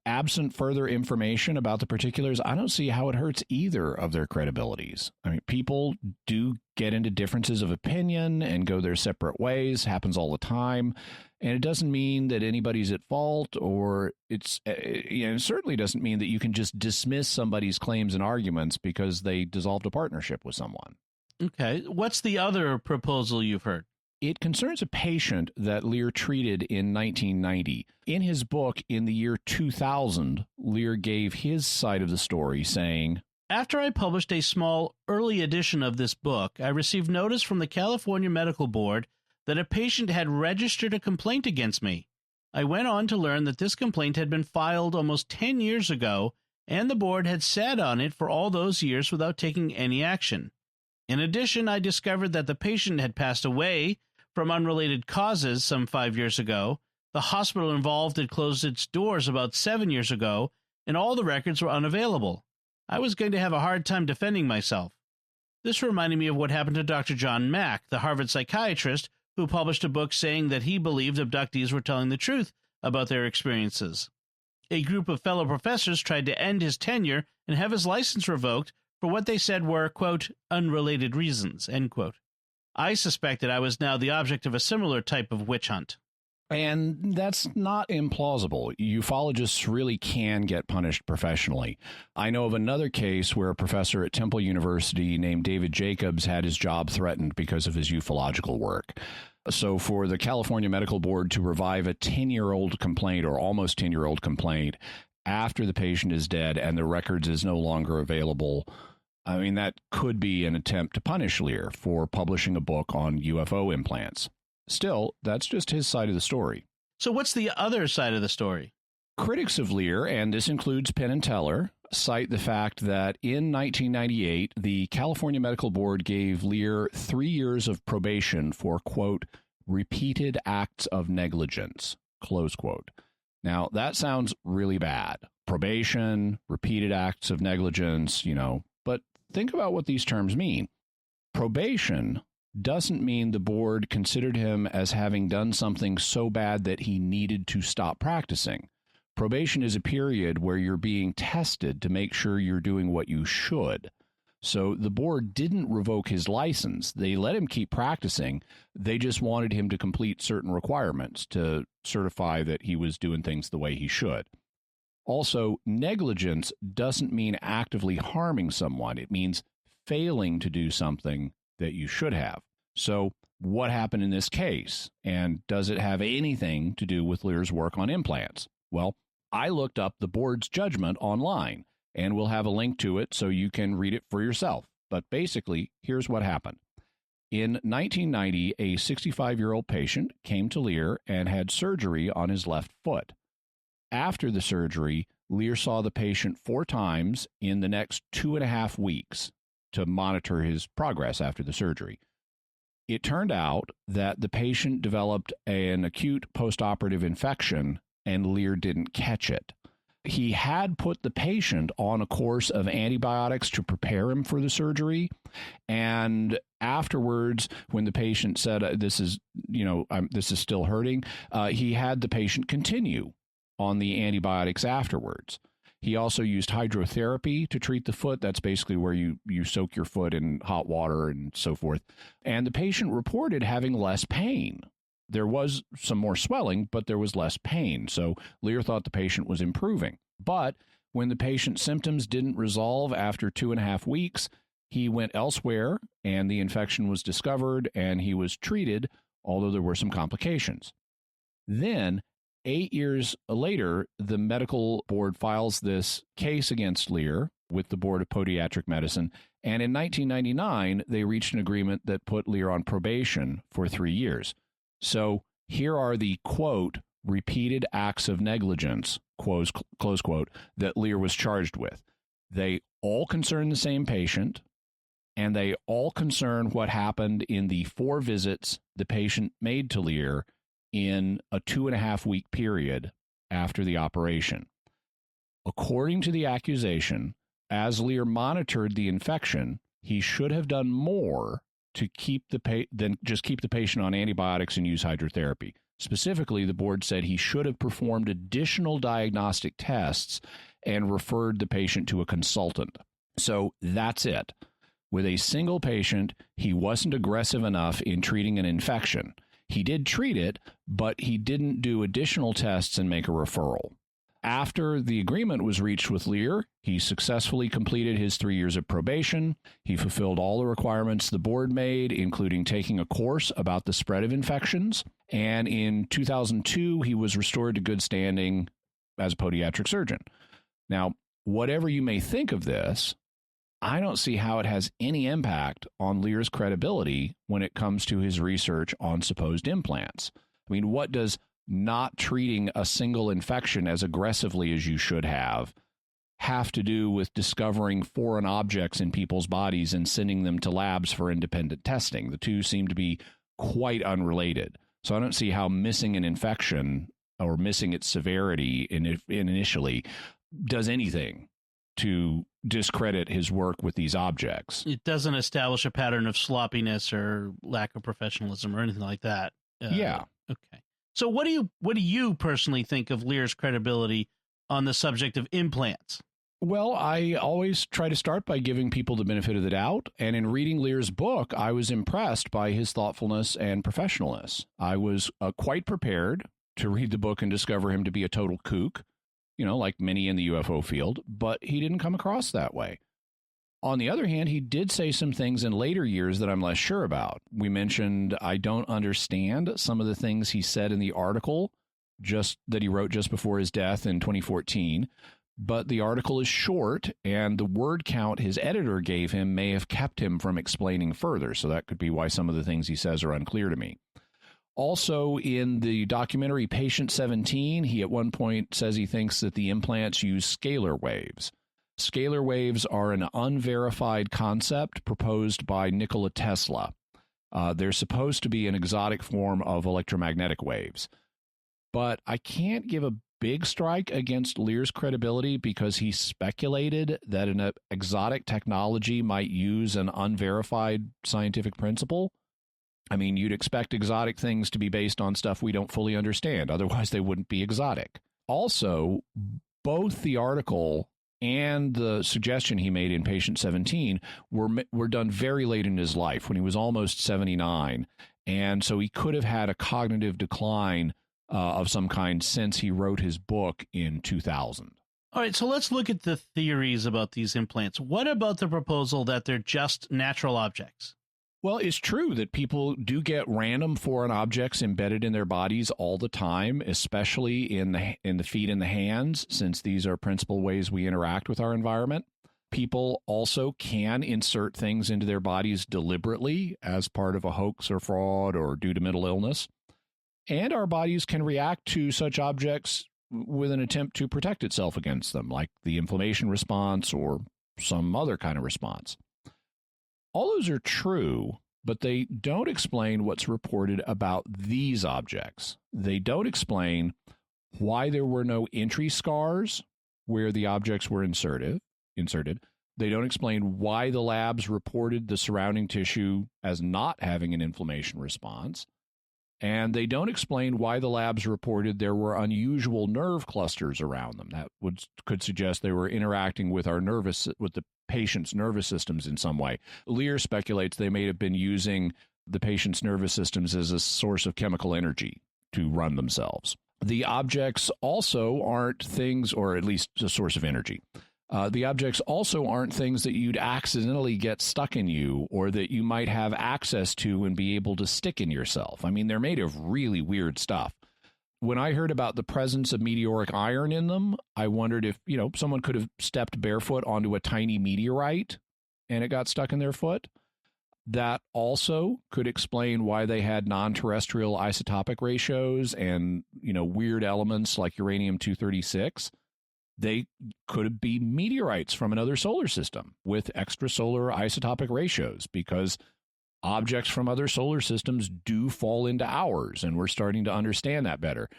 absent further information about the particulars, I don't see how it hurts either of their credibilities. I mean, people do get into differences of opinion and go their separate ways, happens all the time. And it doesn't mean that anybody's at fault, or it certainly doesn't mean that you can just dismiss somebody's claims and arguments because they dissolved a partnership with someone. Okay. What's the other proposal you've heard? It concerns a patient that Lear treated in 1990. In his book, in the year 2000, Lear gave his side of the story, saying, "After I published a small early edition of this book, I received notice from the California Medical Board that a patient had registered a complaint against me. I went on to learn that this complaint had been filed almost 10 years ago, and the board had sat on it for all those years without taking any action. In addition, I discovered that the patient had passed away from unrelated causes some 5 years ago. The hospital involved had closed its doors about 7 years ago, and all the records were unavailable. I was going to have a hard time defending myself. This reminded me of what happened to Dr. John Mack, the Harvard psychiatrist, who published a book saying that he believed abductees were telling the truth about their experiences. A group of fellow professors tried to end his tenure and have his license revoked for what they said were, quote, unrelated reasons, end quote. I suspected I was now the object of a similar type of witch hunt." And that's not implausible. Ufologists really can get punished professionally. I know of another case where a professor at Temple University named David Jacobs had his job threatened because of his ufological work. So for the California Medical Board to revive a 10-year-old complaint or almost 10-year-old complaint after the patient is dead and the records is no longer available, I mean, that could be an attempt to punish Lear for publishing a book on UFO implants. Still, that's just his side of the story. So what's the other side of the story? Critics of Lear, and this includes Penn and Teller, cite the fact that in 1998, the California Medical Board gave Lear 3 years of probation for, quote, repeated acts of negligence, close quote. Now, that sounds really bad. Probation, repeated acts of negligence, but think about what these terms mean. Probation doesn't mean the board considered him as having done something so bad that he needed to stop practicing. Probation is a period where you're being tested to make sure you're doing what you should. So the board didn't revoke his license. They let him keep practicing. They just wanted him to complete certain requirements to certify that he was doing things the way he should. Also, negligence doesn't mean actively harming someone. It means failing to do something that you should have. So what happened in this case? And does it have anything to do with Lear's work on implants? Well, I looked up the board's judgment online, and we'll have a link to it so you can read it for yourself. But basically, here's what happened. In 1990, a 65-year-old patient came to Lear and had surgery on his left foot. After the surgery, Lear saw the patient 4 times in the next 2.5 weeks to monitor his progress after the surgery. It turned out that the patient developed an acute postoperative infection, and Lear didn't catch it. He had put the patient on a course of antibiotics to prepare him for the surgery. And afterwards, when the patient said, this is still hurting, he had the patient continue on the antibiotics afterwards. He also used hydrotherapy to treat the foot. That's basically where you soak your foot in hot water and so forth. And the patient reported having less pain. There was some more swelling, but there was less pain. So Lear thought the patient was improving. But when the patient's symptoms didn't resolve after 2.5 weeks, he went elsewhere and the infection was discovered and he was treated, although there were some complications. Then 8 years later, the medical board files this case against Lear with the Board of Podiatric Medicine. And in 1999, they reached an agreement that put Lear on probation for 3 years. So here are the, quote, repeated acts of negligence, close quote, that Lear was charged with. They all concern the same patient, and they all concern what happened in the 4 visits the patient made to Lear in a 2.5-week period after the operation. According to the accusation, as Lear monitored the infection, he should have done more to keep than just keep the patient on antibiotics and use hydrotherapy. Specifically, the board said he should have performed additional diagnostic tests and referred the patient to a consultant. So that's it. With a single patient, he wasn't aggressive enough in treating an infection. He did treat it, but he didn't do additional tests and make a referral. After the agreement was reached with Lear, he successfully completed his 3 years of probation. He fulfilled all the requirements the board made, including taking a course about the spread of infections. And in 2002, he was restored to good standing as a podiatric surgeon. Now, whatever you may think of this, I don't see how it has any impact on Lear's credibility when it comes to his research on supposed implants. I mean, what does not treating a single infection as aggressively as you should have to do with discovering foreign objects in people's bodies and sending them to labs for independent testing? The two seem to be quite unrelated. So I don't see how missing an infection or missing its severity initially does anything to discredit his work with these objects. It doesn't establish a pattern of sloppiness or lack of professionalism or anything like that. Yeah. Okay. So what do you personally think of Lear's credibility on the subject of implants? Well, I always try to start by giving people the benefit of the doubt. And in reading Lear's book, I was impressed by his thoughtfulness and professionalness. I was quite prepared to read the book and discover him to be a total kook, like many in the UFO field, but he didn't come across that way. On the other hand, he did say some things in later years that I'm less sure about. We mentioned I don't understand some of the things he said in the article that he wrote just before his death in 2014, but the article is short, and the word count his editor gave him may have kept him from explaining further, so that could be why some of the things he says are unclear to me. Also, in the documentary Patient 17, he at one point says he thinks that the implants use scalar waves. Scalar waves are an unverified concept proposed by Nikola Tesla. They're supposed to be an exotic form of electromagnetic waves. But I can't give a big strike against Lear's credibility because he speculated that an exotic technology might use an unverified scientific principle. I mean, you'd expect exotic things to be based on stuff we don't fully understand. Otherwise, they wouldn't be exotic. Also, both the article and the suggestion he made in patient 17 were done very late in his life, when he was almost 79. And so he could have had a cognitive decline of some kind since he wrote his book in 2000. All right, so let's look at the theories about these implants. What about the proposal that they're just natural objects? Well, it's true that people do get random foreign objects embedded in their bodies all the time, especially in the feet and the hands, since these are principal ways we interact with our environment. People also can insert things into their bodies deliberately as part of a hoax or fraud or due to mental illness. And our bodies can react to such objects with an attempt to protect itself against them, like the inflammation response or some other kind of response. All those are true, but they don't explain what's reported about these objects. They don't explain why there were no entry scars where the objects were inserted. They don't explain why the labs reported the surrounding tissue as not having an inflammation response. And they don't explain why the labs reported there were unusual nerve clusters around them. That could suggest they were interacting with the patient's nervous systems in some way. Lear speculates they may have been using the patient's nervous systems as a source of chemical energy to run themselves. The objects also aren't things, or at least a source of energy. The objects also aren't things that you'd accidentally get stuck in you or that you might have access to and be able to stick in yourself. I mean, they're made of really weird stuff. When I heard about the presence of meteoric iron in them, I wondered if, someone could have stepped barefoot onto a tiny meteorite and it got stuck in their foot. That also could explain why they had non-terrestrial isotopic ratios and, weird elements like uranium-236. They could be meteorites from another solar system with extrasolar isotopic ratios, because objects from other solar systems do fall into ours, and we're starting to understand that better.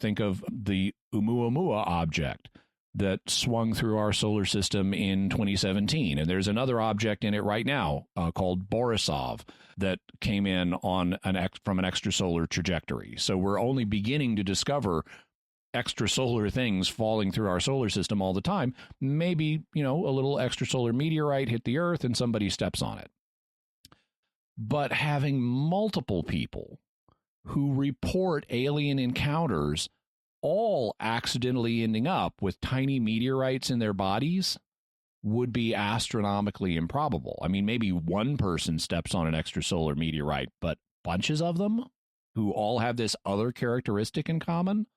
Think of the Oumuamua object that swung through our solar system in 2017, and there's another object in it right now called Borisov that came in on from an extrasolar trajectory. So we're only beginning to discover extrasolar things falling through our solar system all the time. Maybe, a little extrasolar meteorite hit the Earth and somebody steps on it. But having multiple people who report alien encounters all accidentally ending up with tiny meteorites in their bodies would be astronomically improbable. I mean, maybe one person steps on an extrasolar meteorite, but bunches of them who all have this other characteristic in common.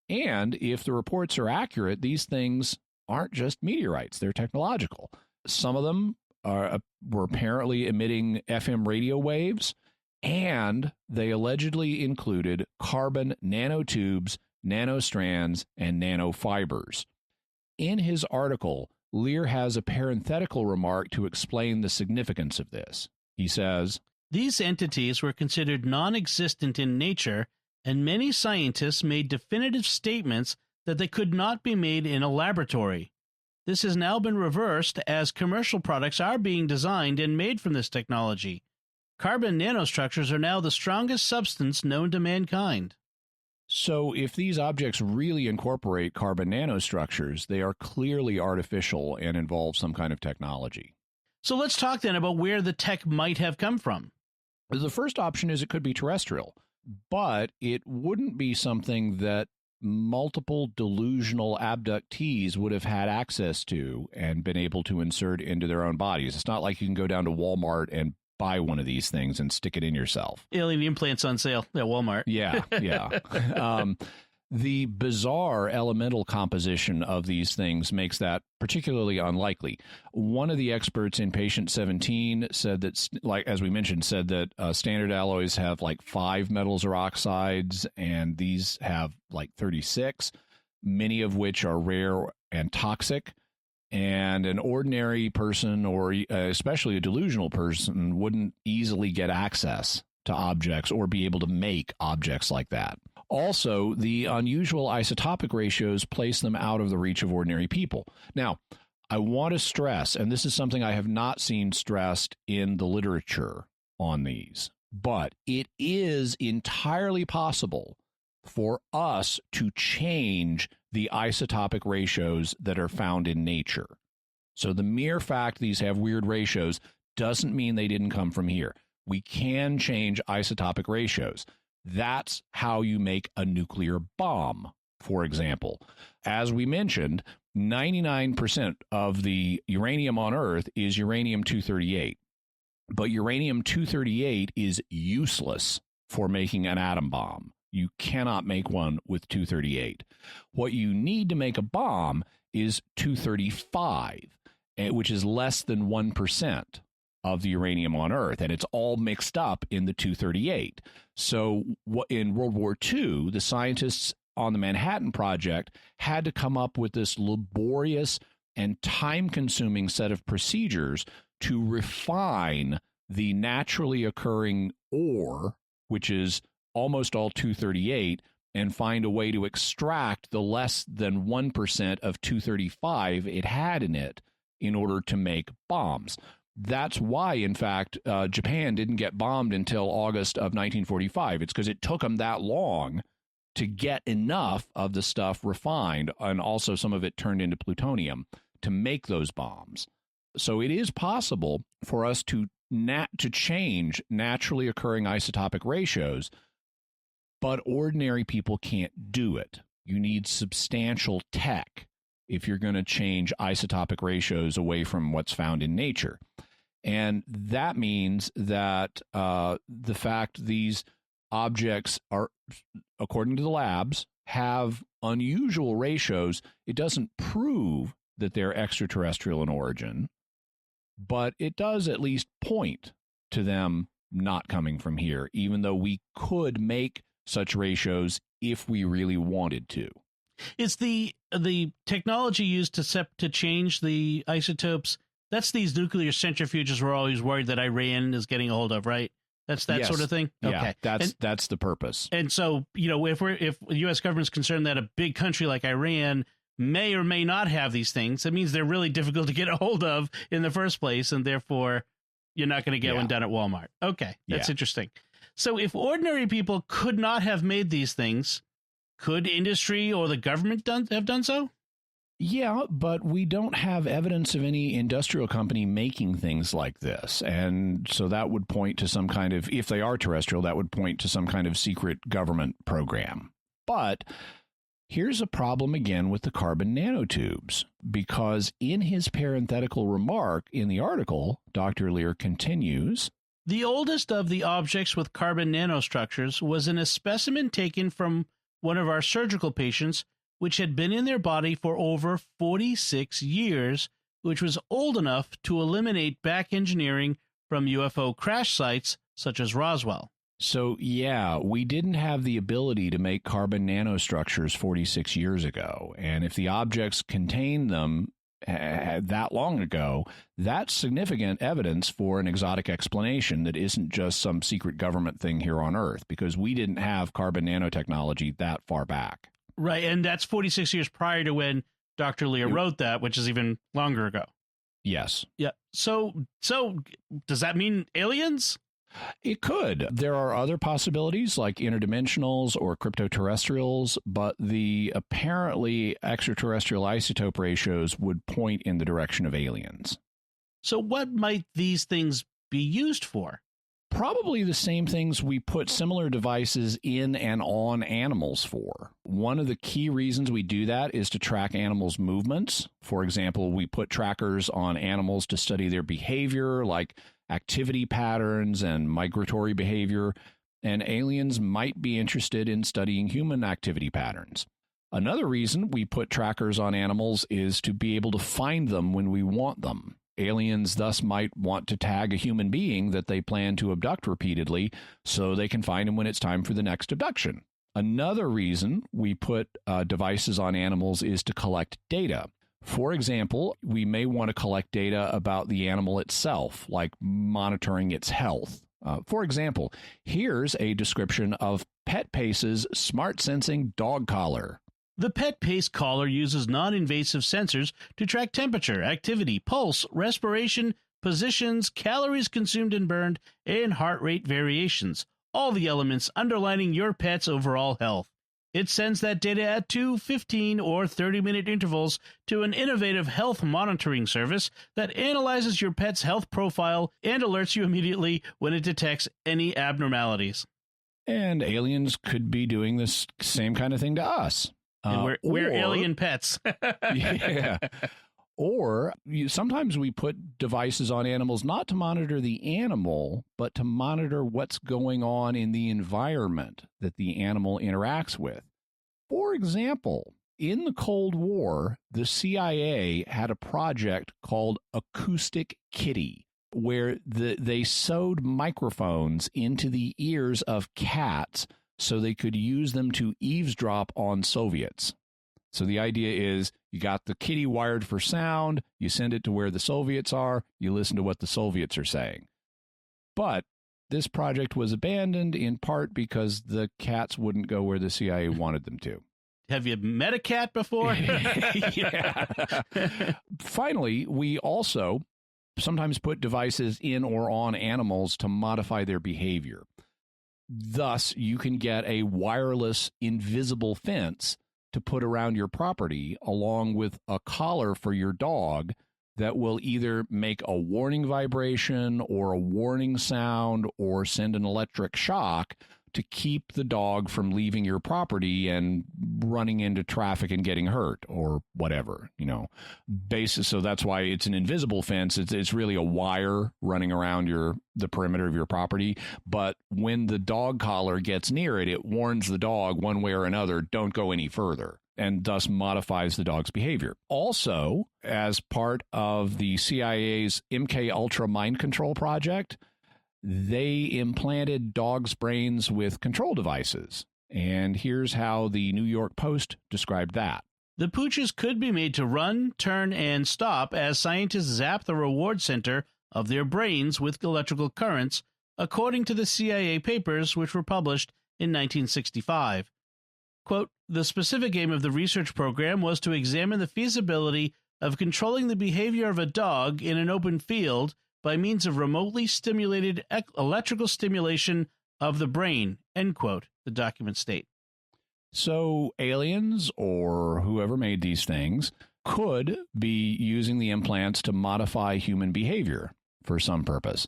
And if the reports are accurate, these things aren't just meteorites, they're technological. Some of them were apparently emitting FM radio waves, and they allegedly included carbon nanotubes, nanostrands, and nanofibers. In his article, Lear has a parenthetical remark to explain the significance of this. He says, "These entities were considered non-existent in nature, and many scientists made definitive statements that they could not be made in a laboratory. This has now been reversed, as commercial products are being designed and made from this technology. Carbon nanostructures are now the strongest substance known to mankind." So if these objects really incorporate carbon nanostructures, they are clearly artificial and involve some kind of technology. So let's talk then about where the tech might have come from. The first option is it could be terrestrial, but it wouldn't be something that multiple delusional abductees would have had access to and been able to insert into their own bodies. It's not like you can go down to Walmart and buy one of these things and stick it in yourself. Alien implants on sale at Walmart. Yeah. The bizarre elemental composition of these things makes that particularly unlikely. One of the experts in patient 17 said that, as we mentioned, standard alloys have 5 metals or oxides, and these have 36, many of which are rare and toxic. And an ordinary person, or especially a delusional person, wouldn't easily get access to objects or be able to make objects like that. Also, the unusual isotopic ratios place them out of the reach of ordinary people. Now, I want to stress, and this is something I have not seen stressed in the literature on these, but it is entirely possible for us to change the isotopic ratios that are found in nature. So the mere fact these have weird ratios doesn't mean they didn't come from here. We can change isotopic ratios. That's how you make a nuclear bomb, for example. As we mentioned, 99% of the uranium on Earth is uranium-238. But uranium-238 is useless for making an atom bomb. You cannot make one with 238. What you need to make a bomb is 235, which is less than 1% of the uranium on Earth, and it's all mixed up in the 238. So in World War II, the scientists on the Manhattan Project had to come up with this laborious and time-consuming set of procedures to refine the naturally occurring ore, which is almost all 238, and find a way to extract the less than 1% of 235 it had in it in order to make bombs. That's why, in fact, Japan didn't get bombed until August of 1945. It's because it took them that long to get enough of the stuff refined, and also some of it turned into plutonium, to make those bombs. So it is possible for us to change naturally occurring isotopic ratios, but ordinary people can't do it. You need substantial tech if you're going to change isotopic ratios away from what's found in nature. And that means that the fact these objects are, according to the labs, have unusual ratios, it doesn't prove that they're extraterrestrial in origin, but it does at least point to them not coming from here, even though we could make such ratios if we really wanted to. Is the technology used to change the isotopes? That's these nuclear centrifuges we're always worried that Iran is getting a hold of, right? That's that sort of thing. Yeah, okay. That's the purpose. And so, if the U.S. government's concerned that a big country like Iran may or may not have these things, that means they're really difficult to get a hold of in the first place, and therefore you're not going to get one done at Walmart. Okay, that's interesting. So if ordinary people could not have made these things, could industry or the government have done so? Yeah, but we don't have evidence of any industrial company making things like this. And so that would point to some kind of, if they are terrestrial, that would point to some kind of secret government program. But here's a problem again with the carbon nanotubes, because in his parenthetical remark in the article, Dr. Lear continues, the oldest of the objects with carbon nanostructures was in a specimen taken from one of our surgical patients, which had been in their body for over 46 years, which was old enough to eliminate back engineering from UFO crash sites such as Roswell. So, yeah, we didn't have the ability to make carbon nanostructures 46 years ago. And if the objects contain them that long ago, that's significant evidence for an exotic explanation that isn't just some secret government thing here on Earth, because we didn't have carbon nanotechnology that far back. Right, and that's 46 years prior to when Dr. Lear wrote that, which is even longer ago. Yes. Yeah. So does that mean aliens? It could. There are other possibilities like interdimensionals or cryptoterrestrials, but the apparently extraterrestrial isotope ratios would point in the direction of aliens. So what might these things be used for? Probably the same things we put similar devices in and on animals for. One of the key reasons we do that is to track animals' movements. For example, we put trackers on animals to study their behavior, like activity patterns and migratory behavior, and aliens might be interested in studying human activity patterns. Another reason we put trackers on animals is to be able to find them when we want them. Aliens thus might want to tag a human being that they plan to abduct repeatedly so they can find him when it's time for the next abduction. Another reason we put devices on animals is to collect data. For example, we may want to collect data about the animal itself, like monitoring its health. For example, here's a description of PetPace's smart sensing dog collar. The PetPace collar uses non-invasive sensors to track temperature, activity, pulse, respiration, positions, calories consumed and burned, and heart rate variations, all the elements underlining your pet's overall health. It sends that data at 2, 15, or 30-minute intervals to an innovative health monitoring service that analyzes your pet's health profile and alerts you immediately when it detects any abnormalities. And aliens could be doing this same kind of thing to us. And we're alien pets. Yeah. Or sometimes we put devices on animals not to monitor the animal, but to monitor what's going on in the environment that the animal interacts with. For example, in the Cold War, the CIA had a project called Acoustic Kitty, where they sewed microphones into the ears of cats so they could use them to eavesdrop on Soviets. So the idea is you got the kitty wired for sound, you send it to where the Soviets are, you listen to what the Soviets are saying. But this project was abandoned in part because the cats wouldn't go where the CIA wanted them to. Have you met a cat before? Yeah. Finally, we also sometimes put devices in or on animals to modify their behavior. Thus, you can get a wireless invisible fence to put around your property, along with a collar for your dog that will either make a warning vibration or a warning sound or send an electric shock to keep the dog from leaving your property and running into traffic and getting hurt or whatever, So that's why it's an invisible fence. It's really a wire running around the perimeter of your property. But when the dog collar gets near it, it warns the dog one way or another, don't go any further, and thus modifies the dog's behavior. Also, as part of the CIA's MK Ultra mind control project, they implanted dogs' brains with control devices. And here's how the New York Post described that. The pooches could be made to run, turn, and stop as scientists zap the reward center of their brains with electrical currents, according to the CIA papers, which were published in 1965. Quote, the specific aim of the research program was to examine the feasibility of controlling the behavior of a dog in an open field by means of remotely stimulated electrical stimulation of the brain, end quote, the documents state. So aliens or whoever made these things could be using the implants to modify human behavior for some purpose.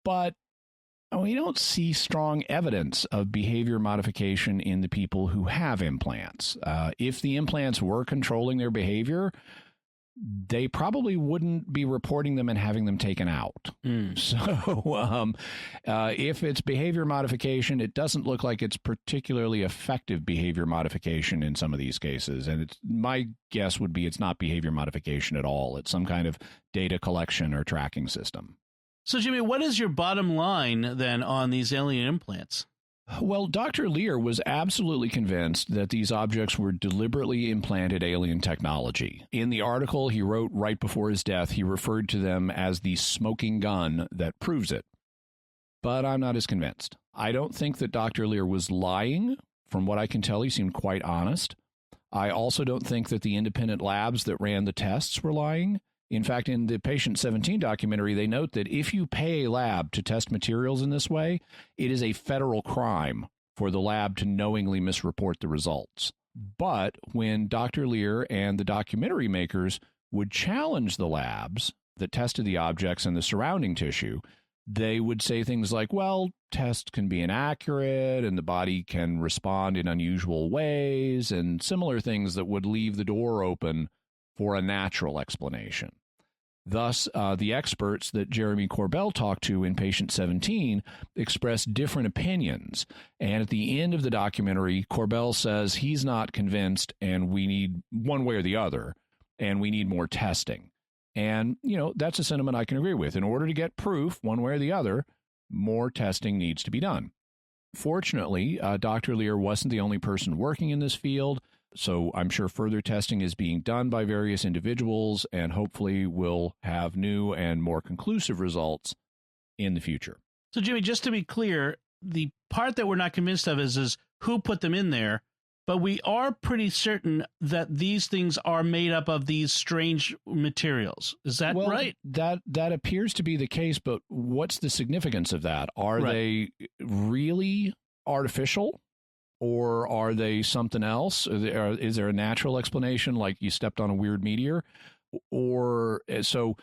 But we don't see strong evidence of behavior modification in the people who have implants. If the implants were controlling their behavior, they probably wouldn't be reporting them and having them taken out. So if it's behavior modification, it doesn't look like it's particularly effective behavior modification in some of these cases. And my guess would be it's not behavior modification at all. It's some kind of data collection or tracking system. So, Jimmy, what is your bottom line then on these alien implants? Well, Dr. Lear was absolutely convinced that these objects were deliberately implanted alien technology. In the article he wrote right before his death, he referred to them as the smoking gun that proves it. But I'm not as convinced. I don't think that Dr. Lear was lying. From what I can tell, he seemed quite honest. I also don't think that the independent labs that ran the tests were lying. In fact, in the Patient 17 documentary, they note that if you pay a lab to test materials in this way, it is a federal crime for the lab to knowingly misreport the results. But when Dr. Lear and the documentary makers would challenge the labs that tested the objects and the surrounding tissue, they would say things like, well, tests can be inaccurate and the body can respond in unusual ways, and similar things that would leave the door open for a natural explanation. Thus, the experts that Jeremy Corbell talked to in Patient 17 expressed different opinions. And at the end of the documentary, Corbell says he's not convinced and we need one way or the other, and we need more testing. And, that's a sentiment I can agree with. In order to get proof one way or the other, more testing needs to be done. Fortunately, Dr. Lear wasn't the only person working in this field. So I'm sure further testing is being done by various individuals, and hopefully we'll have new and more conclusive results in the future. So, Jimmy, just to be clear, the part that we're not convinced of is who put them in there, but we are pretty certain that these things are made up of these strange materials. Is that right? That appears to be the case, but what's the significance of that? Are they really artificial? or are they something else? Is there a natural explanation, like you stepped on a weird meteor? Or so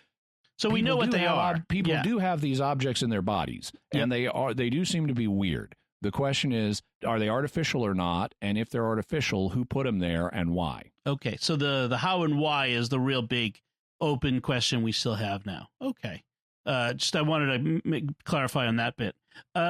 we know what they are. People do have these objects in their bodies, and they do seem to be weird. The question is, are they artificial or not? And if they're artificial, who put them there and why? Okay, so the how and why is the real big open question we still have now. Okay, I wanted to clarify on that bit.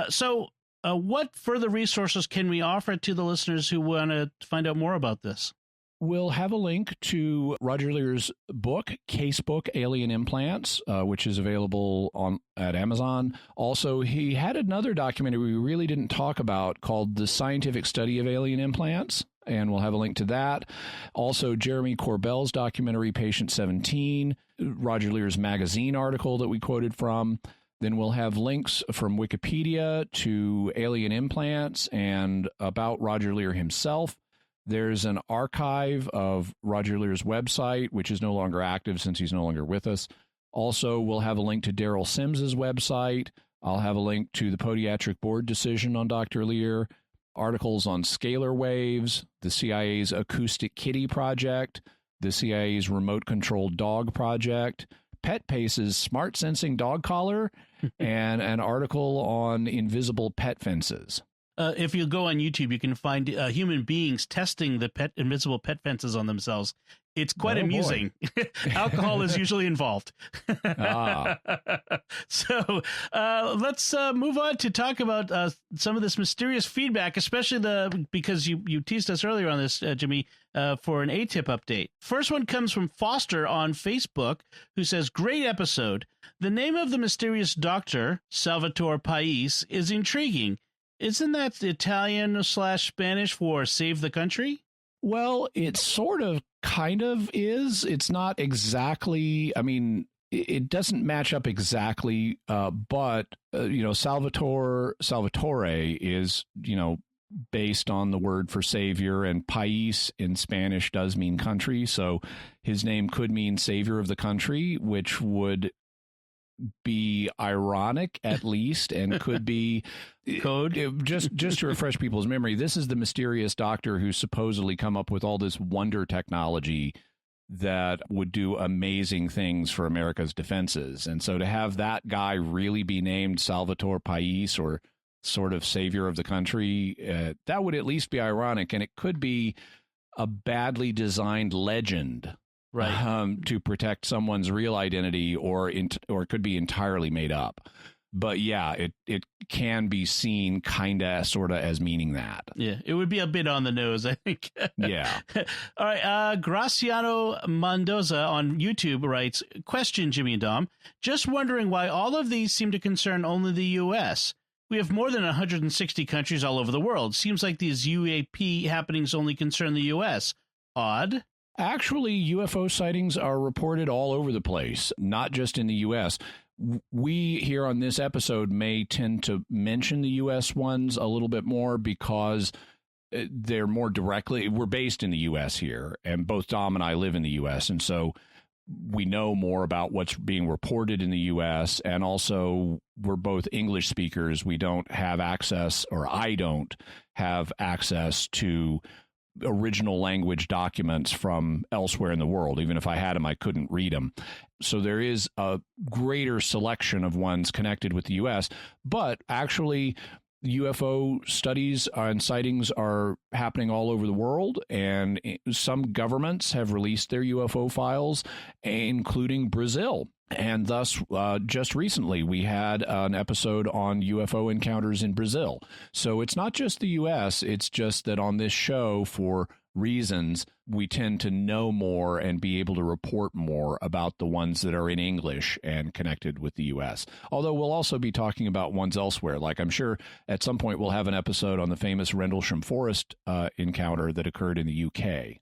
So what further resources can we offer to the listeners who want to find out more about this? We'll have a link to Roger Lear's book, Casebook Alien Implants, which is available at Amazon. Also, he had another documentary we really didn't talk about called The Scientific Study of Alien Implants, and we'll have a link to that. Also, Jeremy Corbell's documentary, Patient 17, Roger Lear's magazine article that we quoted from. Then we'll have links from Wikipedia to alien implants and about Roger Lear himself. There's an archive of Roger Lear's website, which is no longer active since he's no longer with us. Also, we'll have a link to Daryl Sims's website. I'll have a link to the podiatric board decision on Dr. Lear, articles on scalar waves, the CIA's Acoustic Kitty Project, the CIA's Remote-Controlled Dog Project, PetPace's Smart Sensing Dog Collar, and an article on invisible pet fences. If you go on YouTube, you can find human beings testing the invisible pet fences on themselves. It's quite amusing. Alcohol is usually involved. So let's move on to talk about some of this mysterious feedback, especially because you teased us earlier on this, Jimmy, for an ATIP update. First one comes from Foster on Facebook, who says, "Great episode. The name of the mysterious doctor, Salvatore Pais, is intriguing. Isn't that Italian/Spanish for save the country?" Well, it sort of kind of is. It's not exactly, I mean, it doesn't match up exactly, but, Salvatore is, based on the word for savior, and país in Spanish does mean country. So his name could mean savior of the country, which would be ironic at least, and could be code. Just to refresh people's memory, this is the mysterious doctor who's supposedly come up with all this wonder technology that would do amazing things for America's defenses. And so to have that guy really be named Salvatore Pais, or sort of savior of the country, that would at least be ironic, and it could be a badly designed legend, right, to protect someone's real identity, or it could be entirely made up. But yeah, it can be seen kind of sort of as meaning that. Yeah, it would be a bit on the nose, I think. Yeah. All right. Graciano Mendoza on YouTube writes, "Question, Jimmy and Dom. Just wondering why all of these seem to concern only the U.S. We have more than 160 countries all over the world. Seems like these UAP happenings only concern the U.S. Odd." Actually, UFO sightings are reported all over the place, not just in the U.S. We here on this episode may tend to mention the U.S. ones a little bit more because they're more directly, we're based in the U.S. here, and both Dom and I live in the U.S., and so we know more about what's being reported in the U.S., and also we're both English speakers. We don't have access, or I don't have access to original language documents from elsewhere in the world. Even if I had them, I couldn't read them. So there is a greater selection of ones connected with the U.S., but actually UFO studies and sightings are happening all over the world, and some governments have released their UFO files, including Brazil. And thus, just recently, we had an episode on UFO encounters in Brazil. So it's not just the U.S., it's just that on this show, for reasons, we tend to know more and be able to report more about the ones that are in English and connected with the U.S. Although we'll also be talking about ones elsewhere. Like I'm sure at some point we'll have an episode on the famous Rendlesham Forest encounter that occurred in the U.K.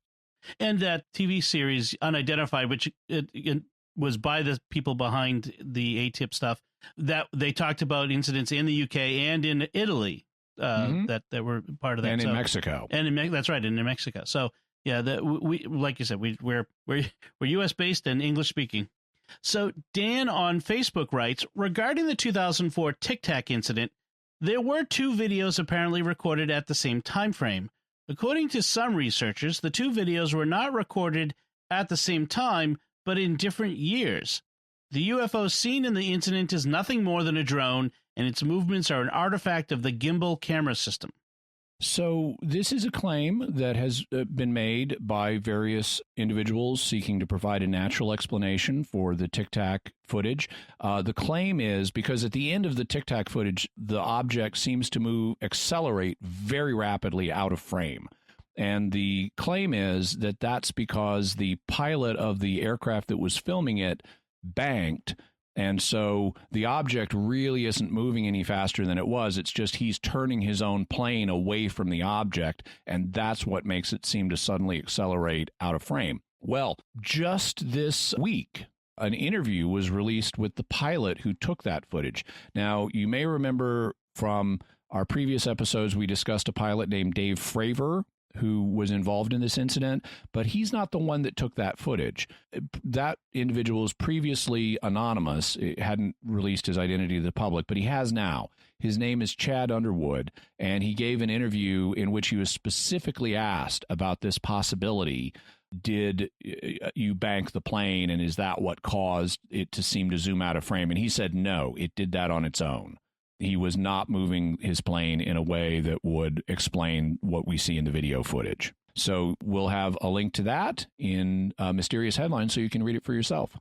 And that TV series, Unidentified, which it was by the people behind the ATIP stuff, that they talked about incidents in the UK and in Italy that were part of that, and in Mexico, and that's right, and in Mexico. So yeah, we like you said, we're U.S. based and English speaking. So Dan on Facebook writes, regarding the 2004 Tic Tac incident, There were two videos apparently recorded at the same time frame. According to some researchers, the two videos were not recorded at the same time, but in different years. The UFO seen in the incident is nothing more than a drone, and its movements are an artifact of the gimbal camera system. So this is a claim that has been made by various individuals seeking to provide a natural explanation for the Tic Tac footage. The claim is because at the end of the Tic Tac footage, the object seems to accelerate very rapidly out of frame. And the claim is that that's because the pilot of the aircraft that was filming it banked. And so the object really isn't moving any faster than it was. It's just he's turning his own plane away from the object, and that's what makes it seem to suddenly accelerate out of frame. Well, just this week, an interview was released with the pilot who took that footage. Now, you may remember from our previous episodes, we discussed a pilot named Dave Fravor, who was involved in this incident, but he's not the one that took that footage. That individual was previously anonymous. It hadn't released his identity to the public, but he has now. His name is Chad Underwood, and he gave an interview in which he was specifically asked about this possibility. Did you bank the plane, and is that what caused it to seem to zoom out of frame? And he said, no, it did that on its own. He was not moving his plane in a way that would explain what we see in the video footage. So we'll have a link to that in Mysterious Headlines so you can read it for yourself.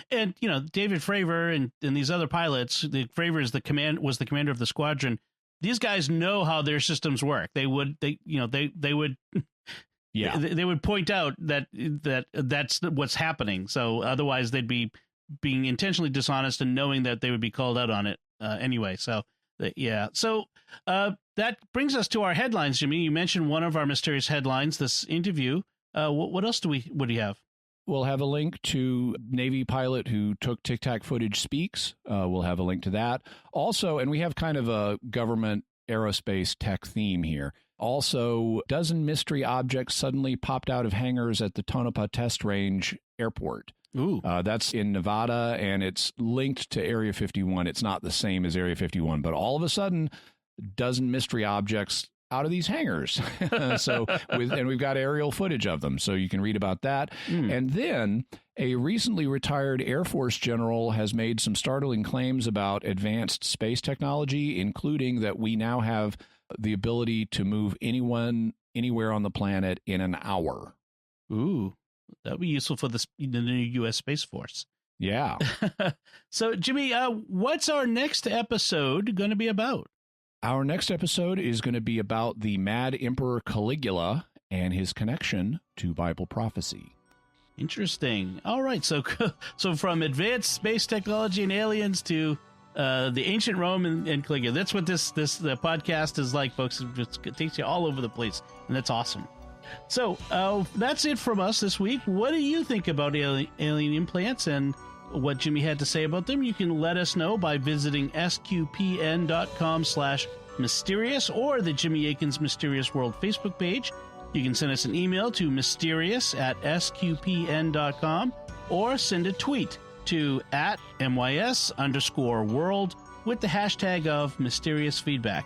And, you know, David Fravor and these other pilots, Fravor was the commander of the squadron. These guys know how their systems work. They would point out that that's what's happening. So otherwise they'd be being intentionally dishonest and knowing that they would be called out on it. Anyway, so yeah. So that brings us to our headlines, Jimmy. You mentioned one of our mysterious headlines, this interview. What else do you have? We'll have a link to Navy pilot who took Tic Tac footage speaks. We'll have a link to that. Also, and we have kind of a government aerospace tech theme here. Also, dozen mystery objects suddenly popped out of hangars at the Tonopah Test Range Airport. Ooh. That's in Nevada, and it's linked to Area 51. It's not the same as Area 51, but all of a sudden, dozen mystery objects out of these hangars. And we've got aerial footage of them, so you can read about that. And then a recently retired Air Force general has made some startling claims about advanced space technology, including that we now have the ability to move anyone anywhere on the planet in an hour. Ooh. That would be useful for the new U.S. Space Force. Yeah. So, Jimmy, what's our next episode going to be about? Our next episode is going to be about the Mad Emperor Caligula and his connection to Bible prophecy. Interesting. All right. So from advanced space technology and aliens to the ancient Rome and Caligula. That's what this podcast is like, folks. It takes you all over the place, and that's awesome. So that's it from us this week. What do you think about alien implants and what Jimmy had to say about them? You can let us know by visiting sqpn.com/mysterious or the Jimmy Akin's Mysterious World Facebook page. You can send us an email to mysterious@sqpn.com or send a tweet to @MYS_world with the hashtag of mysterious feedback.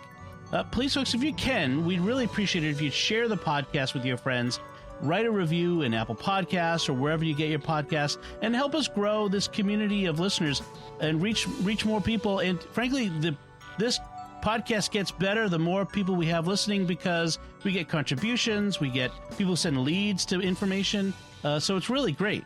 Please, folks, if you can, we'd really appreciate it if you'd share the podcast with your friends, write a review in Apple Podcasts or wherever you get your podcasts, and help us grow this community of listeners and reach more people. And frankly, this podcast gets better the more people we have listening because we get contributions, we get people send leads to information, so it's really great.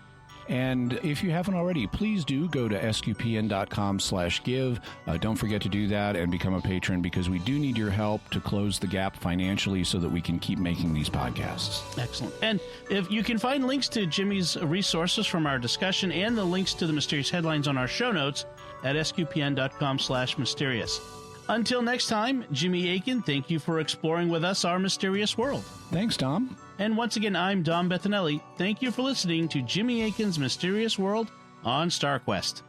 And if you haven't already, please do go to sqpn.com/give. Don't forget to do that and become a patron because we do need your help to close the gap financially so that we can keep making these podcasts. Excellent. And if you can find links to Jimmy's resources from our discussion and the links to the mysterious headlines on our show notes at sqpn.com/mysterious. Until next time, Jimmy Akin, thank you for exploring with us our mysterious world. Thanks, Tom. And once again, I'm Dom Bettinelli. Thank you for listening to Jimmy Akin's Mysterious World on StarQuest.